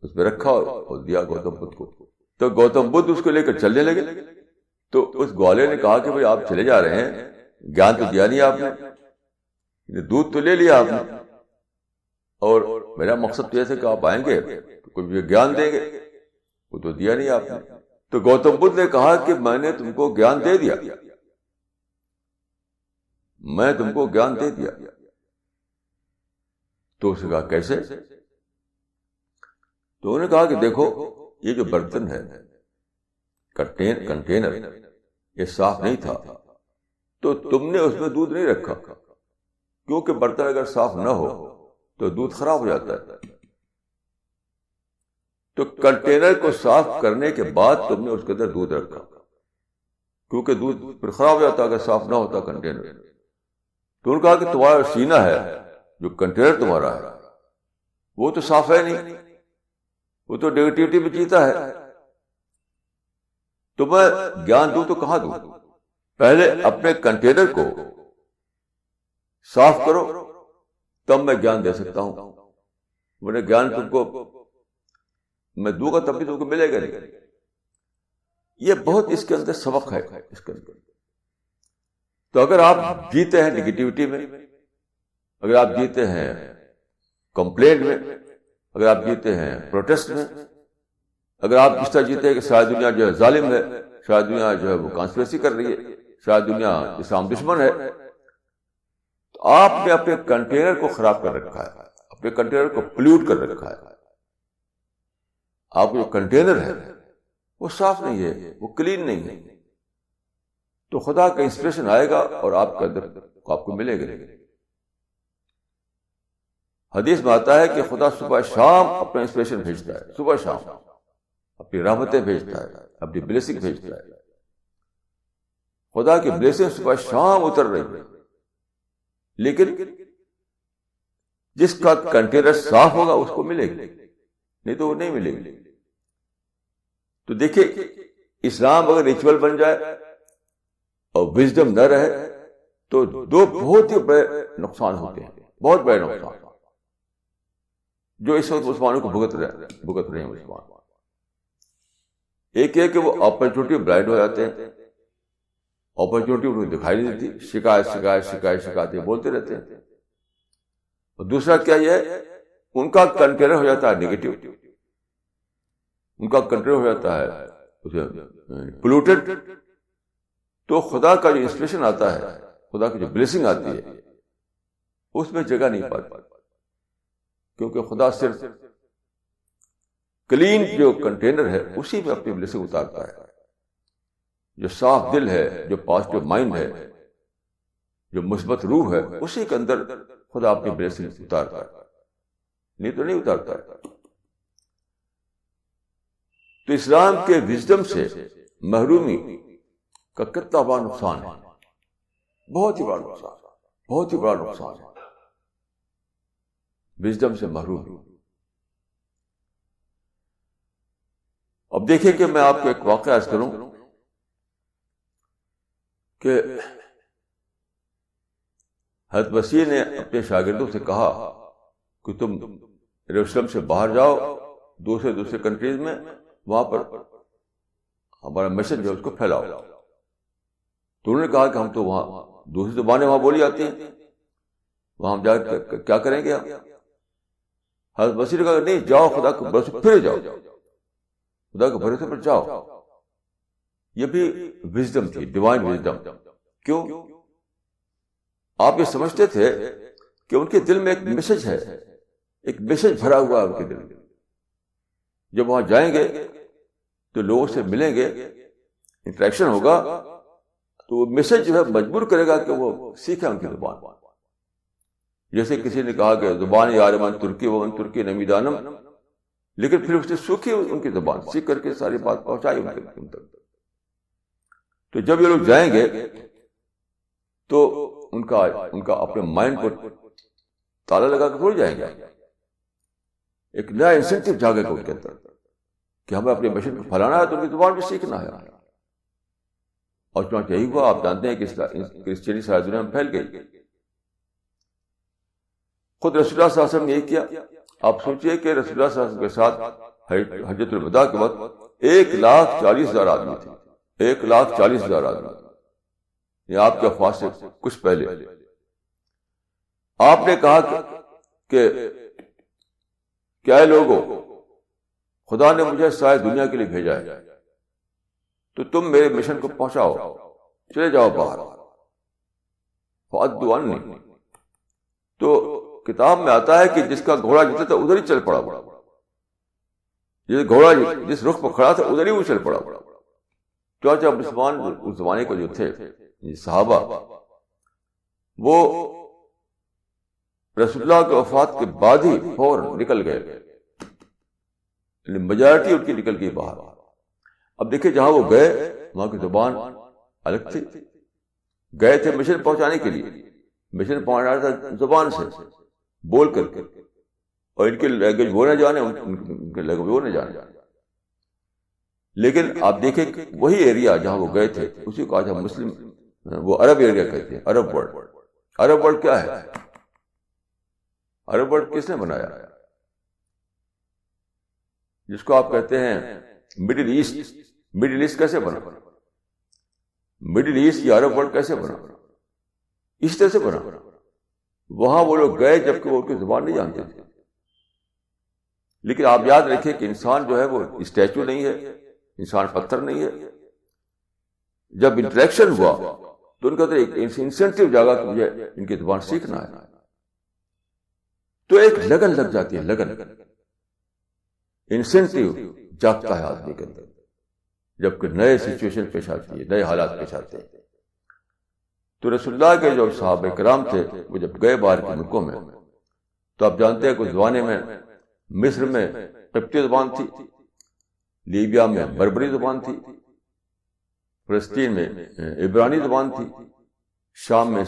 اس میں رکھا اور دیا گوتم بدھ کو. تو گوتم بدھ اس کو لے کر چلنے لگے. تو اس گوالے نے کہا کہ بھئی آپ چلے جا رہے ہیں، گیان تو دیا نہیں آپ نے، دودھ تو لے لیا آپ نے، اور میرا مقصد تو یہ تھا کہ آپ آئیں گے تو کچھ گیان دیں گے، وہ تو دیا نہیں آپ نے. تو گوتم بدھ نے کہا کہ میں نے تم کو گیان دے دیا، میں تم کو گیان دے دیا. تو اس نے کہا کیسے؟ تو انہوں نے کہا کہ دیکھو یہ جو برتن ہے، کنٹینر، یہ صاف نہیں تھا، تو تم نے اس میں دودھ نہیں رکھا، کیونکہ برتن اگر صاف نہ ہو تو دودھ خراب ہو جاتا ہے. تو کنٹینر کو صاف کرنے کے بعد تم نے اس کے اندر دودھ رکھا، کیونکہ دودھ پھر خراب ہو جاتا اگر صاف نہ ہوتا کنٹینر. تو انہوں نے کہا کہ تمہارا سینہ ہے، جو کنٹینر تمہارا ہے، وہ تو صاف ہے نہیں، وہ تو نیگیٹیوٹی میں جیتا ہے. تو میں گیان دوں تو کہاں دوں؟ پہلے اپنے کنٹینر کو صاف کرو تب میں گیان دے سکتا ہوں. میرے گیان تم کو میں دوں گا تب بھی تم کو ملے گا نہیں. یہ بہت اس کے اندر سبق ہے اس کے اندر. تو اگر آپ جیتے ہیں نگیٹیوٹی میں، اگر آپ جیتے ہیں کمپلینٹ میں، اگر آپ جیتے ہیں پروٹیسٹ میں، اگر آپ اس طرح جیتے ہیں کہ ساری دنیا جو ہے ظالم ہے، ساری دنیا جو ہے وہ کانسپریسی کر رہی ہے، ساری دنیا اسلام دشمن ہے، تو آپ نے اپنے کنٹینر کو خراب کر رکھا ہے، اپنے کنٹینر کو پلیوٹ کر رکھا ہے. آپ جو کنٹینر ہے وہ صاف نہیں ہے، وہ کلین نہیں ہے. تو خدا کا انسپریشن آئے گا اور آپ کے اندر آپ کو ملے گا. حدیث میں آتا ہے کہ خدا صبح شام اپنا انسپریشن بھیجتا ہے، صبح شام اپنی رحمتیں بھیجتا ہے، اپنی بلیسنگ بھیجتا ہے. خدا کی بلیسنگ صبح شام اتر رہی ہے، لیکن جس کا کنٹینر صاف ہوگا اس کو ملے گی، نہیں تو وہ نہیں ملے گی. تو دیکھیے اسلام اگر ریچول بن جائے اور وزڈم نہ رہے تو دو بہت ہی بڑے نقصان ہوتے ہیں، بہت بڑے نقصان جو اس وقت مسلمانوں کو بھگت رہے ہیں مسلمان. ایک ہے کہ وہ اپرچونٹی بلائنڈ ہو جاتے ہیں، اپرچونٹی انہیں دکھائی نہیں دیتی، شکایت بولتے رہتے ہیں. اور دوسرا کیا یہ ہے، ان کا کنٹینر ہو جاتا ہے نیگیٹو، ان کا کنٹینر ہو جاتا ہے پولوٹڈ. تو خدا کا جو انسپریشن آتا ہے، خدا کی جو بلیسنگ آتی ہے، اس میں جگہ نہیں پاتی، کیونکہ خدا صرف کلین جو کنٹینر ہے اسی میں اپنی بلیسنگ اتارتا ہے. جو صاف دل ہے، جو پازیٹیو مائنڈ ہے، جو مثبت روح ہے، اسی کے اندر خدا اپنی بلیسنگ اتارتا ہے، نہیں تو نہیں اتارتا ہے. تو اسلام کے وزڈم سے محرومی کا کتنا بڑا نقصان ہے، بہت ہی بڑا نقصان، بہت ہی بڑا نقصان ہے وزڈم سے محرومی. اب دیکھیں کہ میں آپ کو ایک واقعہ عرض کروں کہ حضرت مسیح نے اپنے شاگردوں سے کہا کہ تم یروشلم سے باہر جاؤ دوسرے کنٹریز میں، وہاں پر ہمارا میسج جو ہے اس کو پھیلاؤ. تو انہوں نے کہا کہ ہم تو وہاں دوسری زبانیں وہاں بولی جاتی ہیں، وہاں ہم جا کر کیا کریں گے؟ حضرت مسیح نے کہا نہیں جاؤ خدا کے بھروسے پھر جاؤ، خدا کے بھروسے پر جاؤ. یہ بھی وزڈم تھی، ڈیوائن وزڈم. کیوں؟ آپ یہ سمجھتے تھے کہ ان کے دل میں ایک میسج ہے، ایک میسج بھرا ہوا ہے ان کے دل میں. جب وہاں جائیں گے تو لوگوں سے ملیں گے، انٹریکشن ہوگا، تو وہ میسج جو ہے مجبور کرے گا کہ وہ سیکھیں ان کی زبان. جیسے کسی نے کہا کہ زبان یارمان ترکی و ان ترکی نمیدانم، لیکن پھر اس نے سوکھی ان کی زبان، سیکھ کر کے ساری بات پہنچائی ان تک. تو جب یہ لوگ جائیں گے تو ان کا اپنے مائنڈ کو تالا لگا کے بھول جائیں گے. ایک نیا انسینٹیو جاگے گا ان کے اندر کہ ہمیں اپنے مشن کو پھیلانا ہے تو ان کی زبان بھی سیکھنا ہے. اور چنانچہ یہی ہوا. آپ جانتے ہیں کہ کرسچینی ساری دنیا میں پھیل گئی. خود رسول اللہ صلی اللہ علیہ وسلم نے یہی کیا. آپ سوچئے کہ رسول اللہ صلی اللہ علیہ وسلم کے ساتھ حجۃ الوداع کے وقت 1,40,000 آدمی تھے. 1,40,000 آدمی. یہ آپ کے وفات سے کچھ پہلے. آپ نے کہا کہ کیا ہے لوگوں، خدا نے مجھے ساری دنیا کے لیے بھیجا ہے، تو تم میرے مشن کو پہنچاؤ، چلے جاؤ باہر. فأدوا عنی. تو کتاب میں آتا ہے کہ جس کا گھوڑا جتنا تھا ادھر ہی چل پڑا. جس گھوڑا جس رخ پر کھڑا تھا ادھر ہی وہ چل پڑا. چاچا مسلمان اس زمانے کو جو تھے صحابہ، وہ رسول اللہ کے وفات کے بعد ہی فوراً نکل گئے. میجارٹی ان کی نکل گئی باہر. اب دیکھیں جہاں وہ گئے وہاں کی زبان الگ تھی. گئے تھے مشن پہنچانے کے لیے، مشن پہنچانا تھا زبان سے بول کر کے. اور ان کی لینگویج وہ نہ جانے، ان کی لینگویج وہ نہ جانے. لیکن آپ دیکھیں کہ وہی ایریا جہاں وہ گئے تھے اسی کو آج ہم مسلم وہ عرب ایریا کہتے ہیں. Arab world. عرب ورلڈ کیا ہے؟ عرب ورلڈ کس نے بنایا؟ جس کو آپ کہتے ہیں مڈل ایسٹ. مڈل ایسٹ کیسے بنا؟ مڈل ایسٹ یا عرب ورلڈ کیسے بنا؟ اس طرح سے بنا. وہاں وہ لوگ گئے جبکہ وہ ان کی زبان نہیں جانتے تھے. لیکن آپ یاد رکھیں کہ انسان جو ہے وہ اسٹیچو نہیں ہے، انسان پتھر نہیں ہے. جب انٹریکشن ہوا تو ان کا تو ایک انسینٹیو جاگا کہ مجھے ان کی زبان سیکھنا ہے. تو ایک لگن لگ جاتی ہے، لگن. انسینٹیو جاگتا ہے آدمی کے اندر جبکہ نئے سچویشن پیش آتی ہے، نئے حالات پیش آتے ہیں. تو رسول اللہ کے جو صحابہ کرام تھے وہ جب گئے باہر کے ملکوں میں تو آپ جانتے ہیں کہ اس زمانے میں مصر میں قبطی زبان تھی، لیبیا میں بربری زبان تھی، فلسطین میں عبرانی زبان تھی، شام میں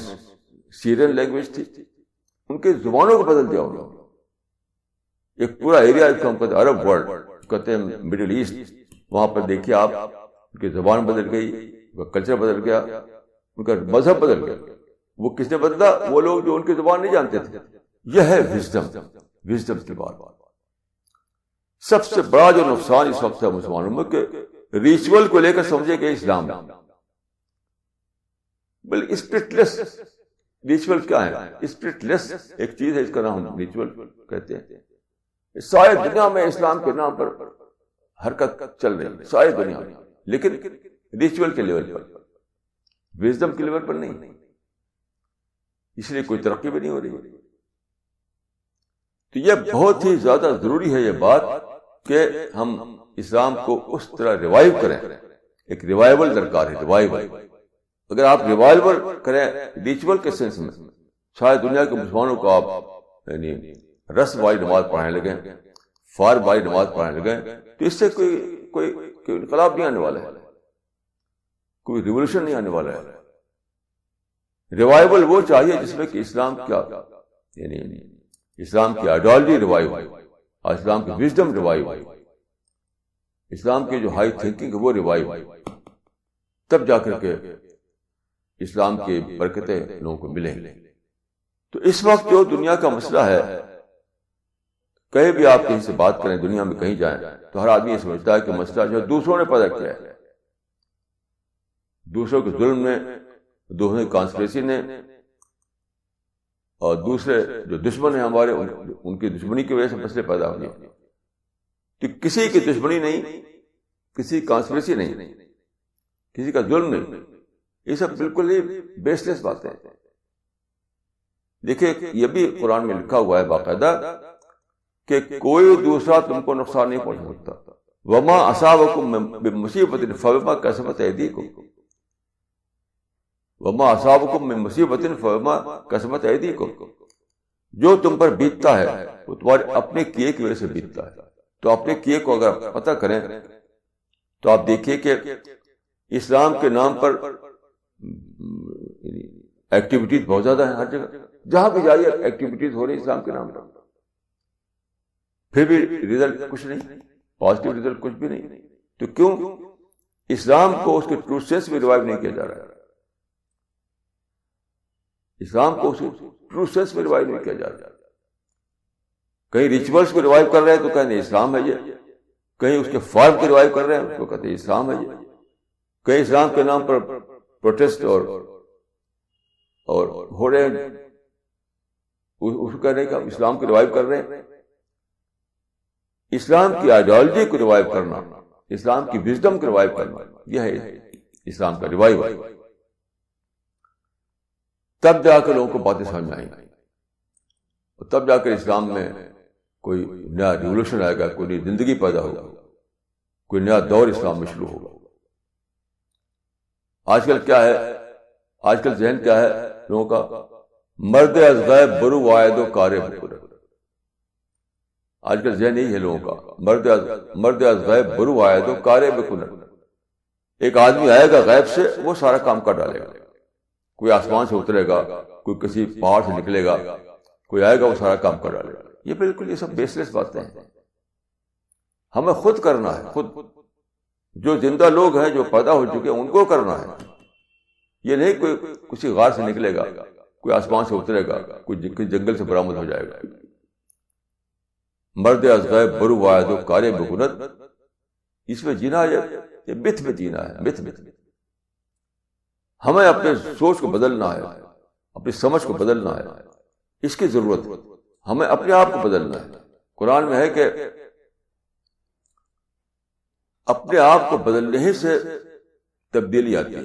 سیرین لینگویج تھی. ان کے زبانوں کو بدل دیا انہوں نے. ایک پورا ایریا جس کو ہم کہتے ہیں عرب ورلڈ، کہتے ہیں مڈل ایسٹ، وہاں پر دیکھیے آپ ان کی زبان بدل گئی، ان کا کلچر بدل گیا، ان کا مذہب بدل گیا. وہ کس نے بدلا؟ وہ لوگ جو ان کی زبان نہیں جانتے تھے. یہ ہے وزڈم. وزڈم کی بات. سب سے بڑا جو نقصان اس وقت ہے مسلمانوں میں کہ ریچول کو لے کر سمجھے کہ اسلام ہے، بلکہ اسپرٹ لیس. ریچول کیا ہے؟ اسپرٹ لیس ایک چیز ہے، اس کا نام ہم ریچول کہتے ہیں. ساری دنیا میں اسلام کے نام پر حرکت چل رہی ہے، ساری دنیا میں، لیکن ریچول کے لیول پر، وزڈم کے لیول پر نہیں. اس لیے کوئی ترقی بھی نہیں ہو رہی. تو یہ بہت ہی زیادہ ضروری ہے یہ بات کہ ہم اسلام کو اس طرح ریوائیو کریں. ایک ریوائیول درکار ہے. ریوائیول اگر آپ ریوائیول کریں ریچول کے سینس میں، شاید دنیا کے مسلمانوں کو آپ یعنی رس والی نماز پڑھانے لگیں، فار والی نماز پڑھانے لگیں، تو اس سے کوئی انقلاب نہیں آنے والا ہے، کوئی ریولوشن نہیں آنے والا ہے. ریوائیول وہ چاہیے جس میں کہ اسلام کیا یعنی اسلام کی آئیڈیالوجی ریوائیو، اور اسلام کی وزڈم ریوائیو، اسلام کی جو ہائی تھنکنگ ہے وہ ریوائیو. تب جا کر کے اسلام کی برکتیں لوگوں کو ملیں. تو اس وقت جو دنیا کا مسئلہ ہے، کہیں بھی آپ کہیں سے بات کریں، دنیا میں کہیں جائیں تو ہر آدمی یہ سمجھتا ہے کہ مسئلہ جو دوسروں نے پیدا کیا ہے، دوسروں کے ظلم نے، دوسروں کی کانسپریسی نے، اور دوسرے جو دشمن ہیں ہمارے ان کی دشمنی کی وجہ سے مسئلے پیدا ہوئے. تو کسی کی دشمنی نہیں, کسی کانسپریسی نہیں, کسی کا ظلم نہیں, یہ سب بالکل ہی بیس لیس باتیں ہیں. دیکھیے یہ بھی قرآن میں لکھا ہوا ہے باقاعدہ کہ کوئی دوسرا تم کو نقصان نہیں پہنچا سکتا. وما اصابکم من مصیبت فبما کسبت ایدیکم, وما اصابکم من مصیبت فبما کسبت ایدیکم, جو تم پر بیتتا ہے وہ تمہارے اپنے کیے کی وجہ سے بیتتا ہے. تو اپنے کیے کو اگر پتہ کریں تو آپ دیکھیے کہ اسلام کے نام پر ایکٹیویٹیز بہت زیادہ ہیں ہر جگہ, جہاں بھی جائیے ایکٹیویٹیز ہو رہی ہیں اسلام کے نام پر, پھر بھی رزلٹ کچھ نہیں, پازیٹیو رزلٹ کچھ بھی نہیں. تو کیوں؟ اسلام کو اس کے ٹرو سینس میں ریوائیو نہیں کیا جا رہا ہے. اسلام کو اس کے ٹرو سینس میں ریوائیو نہیں کیا جا رہا ہے. کہیں ریچولس کو ریوائیو کر رہے ہیں تو کہتے ہیں اسلام ہے یہ, کہیں اس کے فارم کو ریوائیو کر رہے ہیں تو کہتے ہیں اسلام ہے یہ, کہیں اسلام کے نام پر پروٹیسٹ اور ہو رہے ہیں, اس کو کہہ رہے ہیں کہ ہم اسلام کو ریوائیو کر رہے ہیں. اسلام کی آئیڈیالوجی کو ریوائیو کرنا, اسلام کی وزڈم کو ریوائیو کرنا, یہ ہے اسلام کا ریوائیو. تب جا کر لوگوں کو باتیں سمجھ میں آئیں گی, اور تب جا کر اسلام میں کوئی نیا ریولوشن آئے گا, کوئی نئی زندگی پیدا ہوگا, کوئی نیا دور اسلام میں شروع ہوگا. آج کل کیا ہے, آج کل ذہن کیا ہے لوگوں کا, مرد از غیب برو واحد و کار بکر. آج کل ذہن یہی ہے لوگوں کا, مرد از غیب برو واحد و کار بکر. ایک آدمی آئے گا غیب سے, وہ سارا کام کر ڈالے گا. کوئی آسمان سے اترے گا, کوئی کسی پہاڑ سے نکلے گا, کوئی آئے گا وہ سارا کام کر ڈالے گا. یہ بالکل یہ سب بیس لیس باتیں ہیں. ہمیں خود کرنا ہے, خود جو زندہ لوگ ہیں جو پیدا ہو چکے ہیں ان کو کرنا ہے. یہ نہیں کوئی کسی غار سے نکلے گا, کوئی آسمان سے اترے گا, کوئی جنگل سے برآمد ہو جائے گا. مرد از غیب برو واحد و کار بکنت, اس میں جینا یہ متھ میں جینا ہے, متھ. ہمیں اپنے سوچ کو بدلنا ہے, اپنی سمجھ کو بدلنا ہے, اس کی ضرورت ہے. ہمیں اپنے آپ کو بدلنا ہے. قرآن میں ہے کہ اپنے آپ کو بدلنے ہی سے تبدیلی آتی ہے,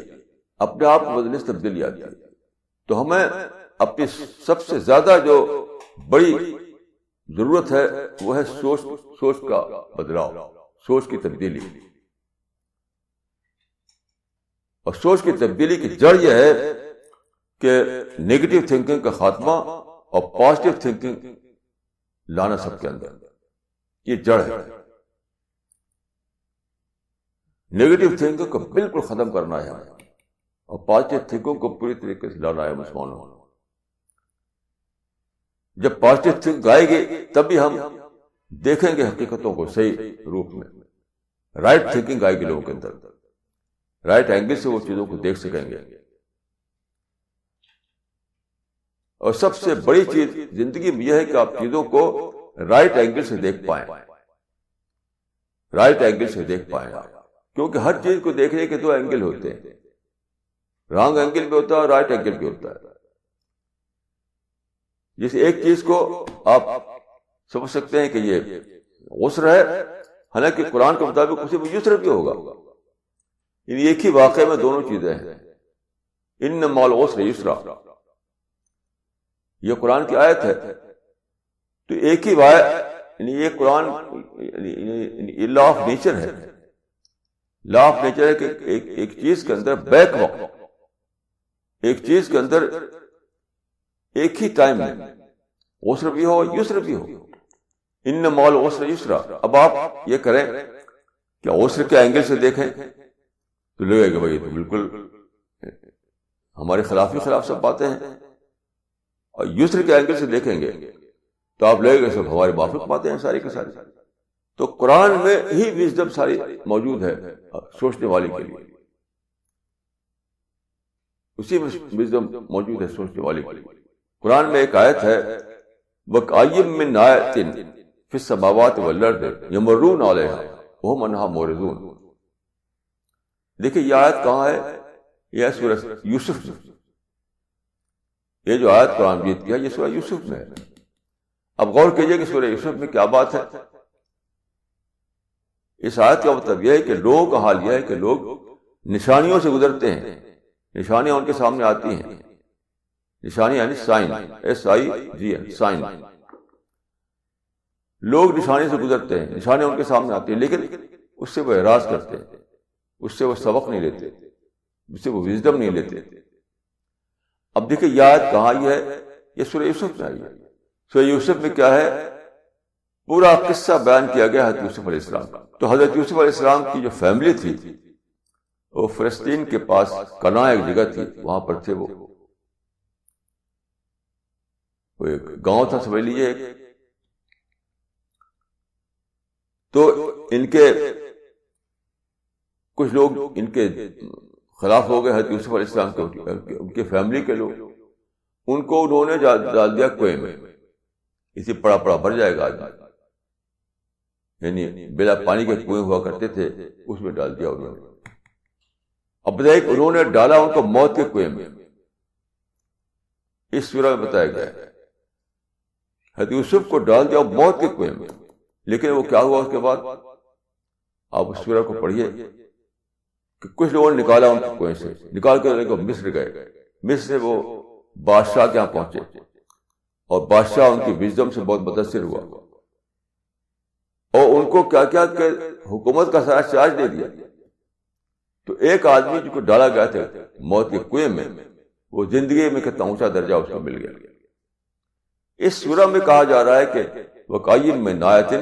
اپنے آپ کو بدلنے سے تبدیلی آتی ہے. تو ہمیں اپنی سب سے زیادہ جو بڑی ضرورت ہے وہ ہے سوچ کا بدلاؤ, سوچ کی تبدیلی. اور سوچ کی تبدیلی کی جڑ یہ ہے کہ نیگیٹو تھنکنگ کا خاتمہ اور پازیٹیو تھنکنگ لانا سب کے اندر, یہ جڑ ہے. نیگیٹو تھنکنگ کو بالکل ختم کرنا ہے ہمیں, اور پازیٹیو تھنکنگ کو پوری طریقے سے لانا ہے مسلمانوں. جب پازیٹیو تھنکنگ آئے گی تبھی ہم دیکھیں گے حقیقتوں کو صحیح روپ میں. رائٹ تھنکنگ آئے گی لوگوں کے اندر, رائٹ اینگل سے وہ چیزوں کو دیکھ سکیں گے. اور سب سے بڑی چیز زندگی میں یہ ہے کہ آپ چیزوں کو رائٹ اینگل سے دیکھ پائیں, رائٹ اینگل سے دیکھ پائیں. کیونکہ ہر چیز کو دیکھنے کے دو اینگل ہوتے ہیں, رانگ اینگل بھی ہوتا ہے اور رائٹ اینگل بھی ہوتا ہے. جیسے ایک چیز کو آپ سمجھ سکتے ہیں کہ یہ عسر ہے, حالانکہ قرآن کے مطابق اسی میں یسر بھی ہوگا. یعنی ایک ہی واقعے میں دونوں چیزیں ہیں. ان مع العسر یسرا, یہ قرآن کی آیت ہے. تو ایک ہی یعنی یہ قرآن لا آف نیچر ہے. لا آف نیچر ہے کہ ایک چیز کے اندر بیک وقت, ایک چیز کے اندر ایک ہی ٹائم میں عسر بھی ہو یسر بھی ہو. ان مع العسر یسرا. اب آپ یہ کریں کہ عسر کے اینگل سے دیکھیں تو لگے گا بھائی تو بالکل ہمارے خلاف سب باتیں ہیں, اور یسر کے اینگل سے دیکھیں گے تو آپ لگے گا سب ہمارے موافق باتیں ہیں ساری کی ساری. تو قرآن میں ہی وزڈم ساری موجود ہے سوچنے والی کے لیے, اسی میں وزڈم موجود ہے سوچنے والی کے لیے. قرآن میں ایک آیت ہے وَكَأَيٍّ مِّن آیَةٍ فِي السَّمَاوَاتِ وَالْأَرْضِ يَمُرُّونَ عَلَيْهَا وَهُمْ عَنْهَا مُعْرِضُونَ. دیکھیں یہ آیت کہاں ہے؟ یہ ہے سورہ یوسف میں. یہ جو آیت قرآن مجید کی ہے یہ سورہ یوسف میں ہے. اب غور کیجئے کہ سورہ یوسف میں کیا بات ہے. اس آیت کا مطلب یہ ہے کہ لوگوں کا حال یہ ہے کہ لوگ نشانیوں سے گزرتے ہیں، نشانیاں ان کے سامنے آتی ہیں. نشانی یعنی سائن، SIGN، سائن. لوگ نشانی سے گزرتے ہیں، نشانیاں ان کے سامنے آتی ہیں، لیکن اس سے وہ اعراض کرتے ہیں، اس سے وہ سبق نہیں لیتے، اس سے وہ وزڈم نہیں لیتے. اب دیکھیں یہ آیت کہاں آئی ہے؟ یہ سورہ یوسف میں آئی ہے. سورہ یوسف میں کیا ہے؟ پورا قصہ بیان کیا گیا حضرت یوسف علیہ السلام کا. تو حضرت یوسف علیہ السلام کی جو فیملی تھی وہ فلسطین کے پاس کنا ایک جگہ تھی، وہاں پر تھے. وہ ایک گاؤں تھا سمجھ لیجیے. تو ان کے کچھ لوگ ان کے خلاف ہو گئے حضرت یوسف علیہ السلام کے، ان کے فیملی کے لوگ. ان کو انہوں نے ڈال دیا کنویں میں. اسی پڑا پڑا بھر جائے گا آدمی، یعنی بلا پانی کے کنویں ہوا کرتے تھے، اس میں ڈال دیا انہوں نے. اب بتائیے کہ انہوں نے ڈالا ان کو موت کے کنویں میں. اس سورہ میں بتایا گیا ہے حضرت یوسف کو ڈال دیا موت کے کنویں میں. لیکن وہ کیا ہوا اس کے بعد؟ آپ اس سورہ کو پڑھیے کہ کچھ لوگوں نے نکالا ان کو کنویں سے، نکال کر مصر گئے. مصر سے وہ بادشاہ کے یہاں پہنچے اور بادشاہ ان کی وزڈم سے بہت متاثر ہوا اور ان کو کیا کیا کہ حکومت کا سارا چارج دے دیا. تو ایک آدمی جو کو ڈالا گیا تھا موت کے کنویں میں، وہ زندگی میں کتنا اونچا درجہ اس کو مل گیا. اس سورہ میں کہا جا رہا ہے کہ وَقَيِّم مِّن آیَةٍ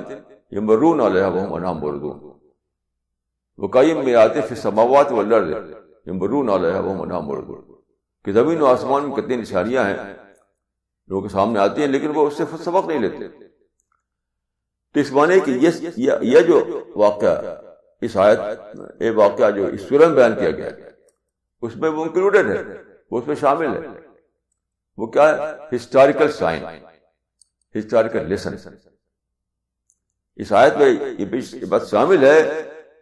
يَمُرُّونَ عَلَيْهَا وَهُمْ عَنْهَا مُعْرِضُونَ. وَقَيِّم مِّن آیَاتٍ فِي السَّمَاوَاتِ وَالْأَرْضِ يَمُرُّونَ عَلَيْهَا وَهُمْ عَنْهَا مُعْرِضُونَ. کہ زمین و آسمان میں کتنی نشانیاں ہیں لوگوں کے سامنے آتی ہیں، لیکن وہ اس سے سبق نہیں لیتے. تو اس معنی کہ یہ جو واقعہ اس آیت یہ واقعہ جو اس سورہ میں بیان کیا گیا ہے اس میں وہ انکلوڈڈ ہے، وہ اس میں شامل ہے. وہ کیا ہے؟ Historical sign, historical lesson. اس آیت میں یہ بات شامل ہے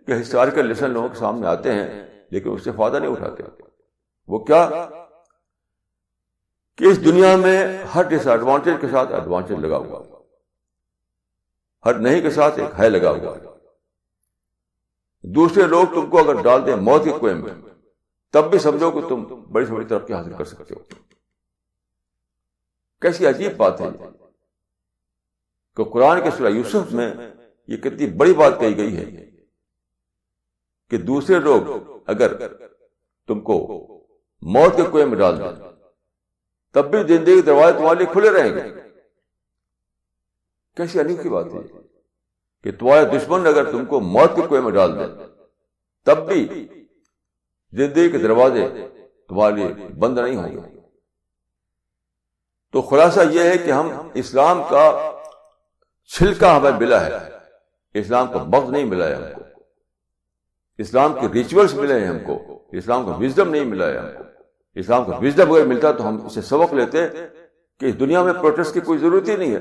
کہ ہسٹوریکل لیسن لوگوں کے سامنے آتے ہیں لیکن اس سے فائدہ نہیں اٹھاتے. وہ کیا کہ اس دنیا میں ہر ڈس ایڈوانٹیج کے ساتھ ایڈوانٹیج لگا ہوا، ہر نہیں کے ساتھ ایک ہے لگا ہوا. دوسرے لوگ تم کو اگر ڈال دیں موت کے کنویں میں تب بھی سمجھو کہ تم بڑی سے بڑی ترقی حاصل کر سکتے ہو. کیسی عجیب بات ہے کہ قرآن کے سورہ یوسف میں یہ کتنی بڑی بات کہی گئی ہے کہ دوسرے لوگ اگر تم کو موت کے کنویں میں ڈال دیں تب بھی زندگی کے دروازے تمہارے لیے کھلے رہیں گے. کیسی انوکھی بات ہے کہ تمہارے دشمن اگر تم کو موت کے کنویں میں ڈال دیں تب بھی زندگی کے دروازے تمہارے لیے بند نہیں ہوں گے. تو خلاصہ یہ ہے کہ ہم اسلام کا چھلکا ہمیں ملا ہے، اسلام کا مغز نہیں ملا ہے ہم کو. اسلام کے ریچولز ملے ہیں ہم کو، اسلام کا وزڈم نہیں ملا ہے ہم کو. اسلام کا وزڈم اگر ملتا تو ہم اسے سبق لیتے کہ اس دنیا میں پروٹیسٹ کی کوئی ضرورت ہی نہیں ہے،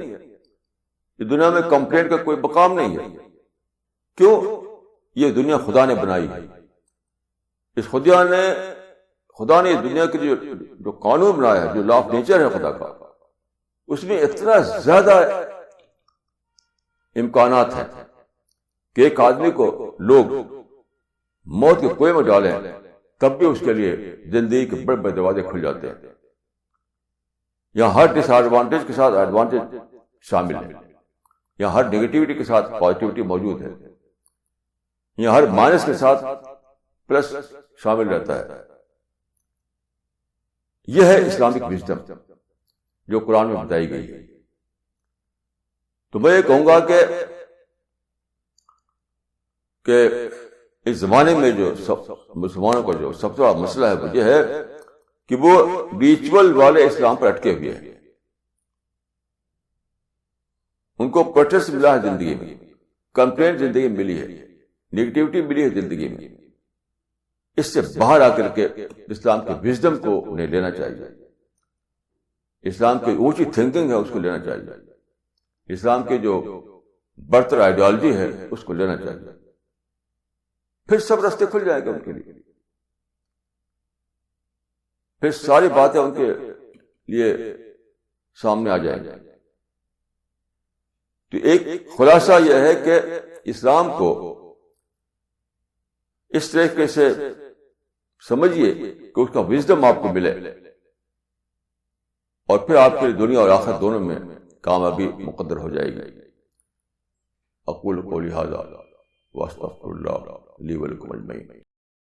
اس دنیا میں کمپلینٹ کا کوئی مقام نہیں ہے. کیوں؟ یہ دنیا خدا نے بنائی ہے. اس خدا نے اس دنیا کے جو قانون بنایا ہے، جو لا آف نیچر ہے خدا کا، اس میں اتنا زیادہ امکانات ہیں کہ ایک آدمی کو لوگ موت کے کنویں میں ڈالیں تب بھی اس کے لیے زندگی کے بڑے بڑے دروازے کھل جاتے ہیں. یہاں ہر ڈس ایڈوانٹیج کے ساتھ ایڈوانٹیج شامل ہے، یہاں ہر نیگیٹیوٹی کے ساتھ پازیٹیوٹی موجود ہے، یہاں ہر مائنس کے ساتھ پلس شامل رہتا ہے. یہ ہے اسلامک وزڈم جو قرآن میں بتائی گئی ہے. تو میں یہ کہوں گا کہ اس زمانے میں جو مسلمانوں کا جو سب سے بڑا مسئلہ ہے وہ یہ ہے کہ وہ ریچول والے اسلام پر اٹکے ہوئے ہیں. ان کو پروٹیسٹ ملا ہے زندگی میں، کمپلینٹ زندگی میں ملی ہے، نیگیٹیوٹی ملی ہے زندگی میں. اس سے باہر آ کر کے اسلام کے وزڈم کو انہیں لینا چاہیے، اسلام کی اونچی تھنکنگ ہے اس کو لینا چاہیے، اسلام کی جو برتر آئیڈیالوجی ہے اس کو لینا چاہیے. پھر سب راستے کھل جائیں گے ان کے لیے، پھر ساری باتیں ان کے لیے سامنے آ جائیں گے. تو ایک خلاصہ یہ ہے کہ اسلام کو اس طریقے سے سمجھیے کہ اس کا وزڈم آپ کو ملے، اور پھر آپ کے دنیا اور آخرت دونوں میں کامیابی مقدر ہو جائے گی. اقول قولی ھذا واستغفر اللہ لی ولکم اجمعین.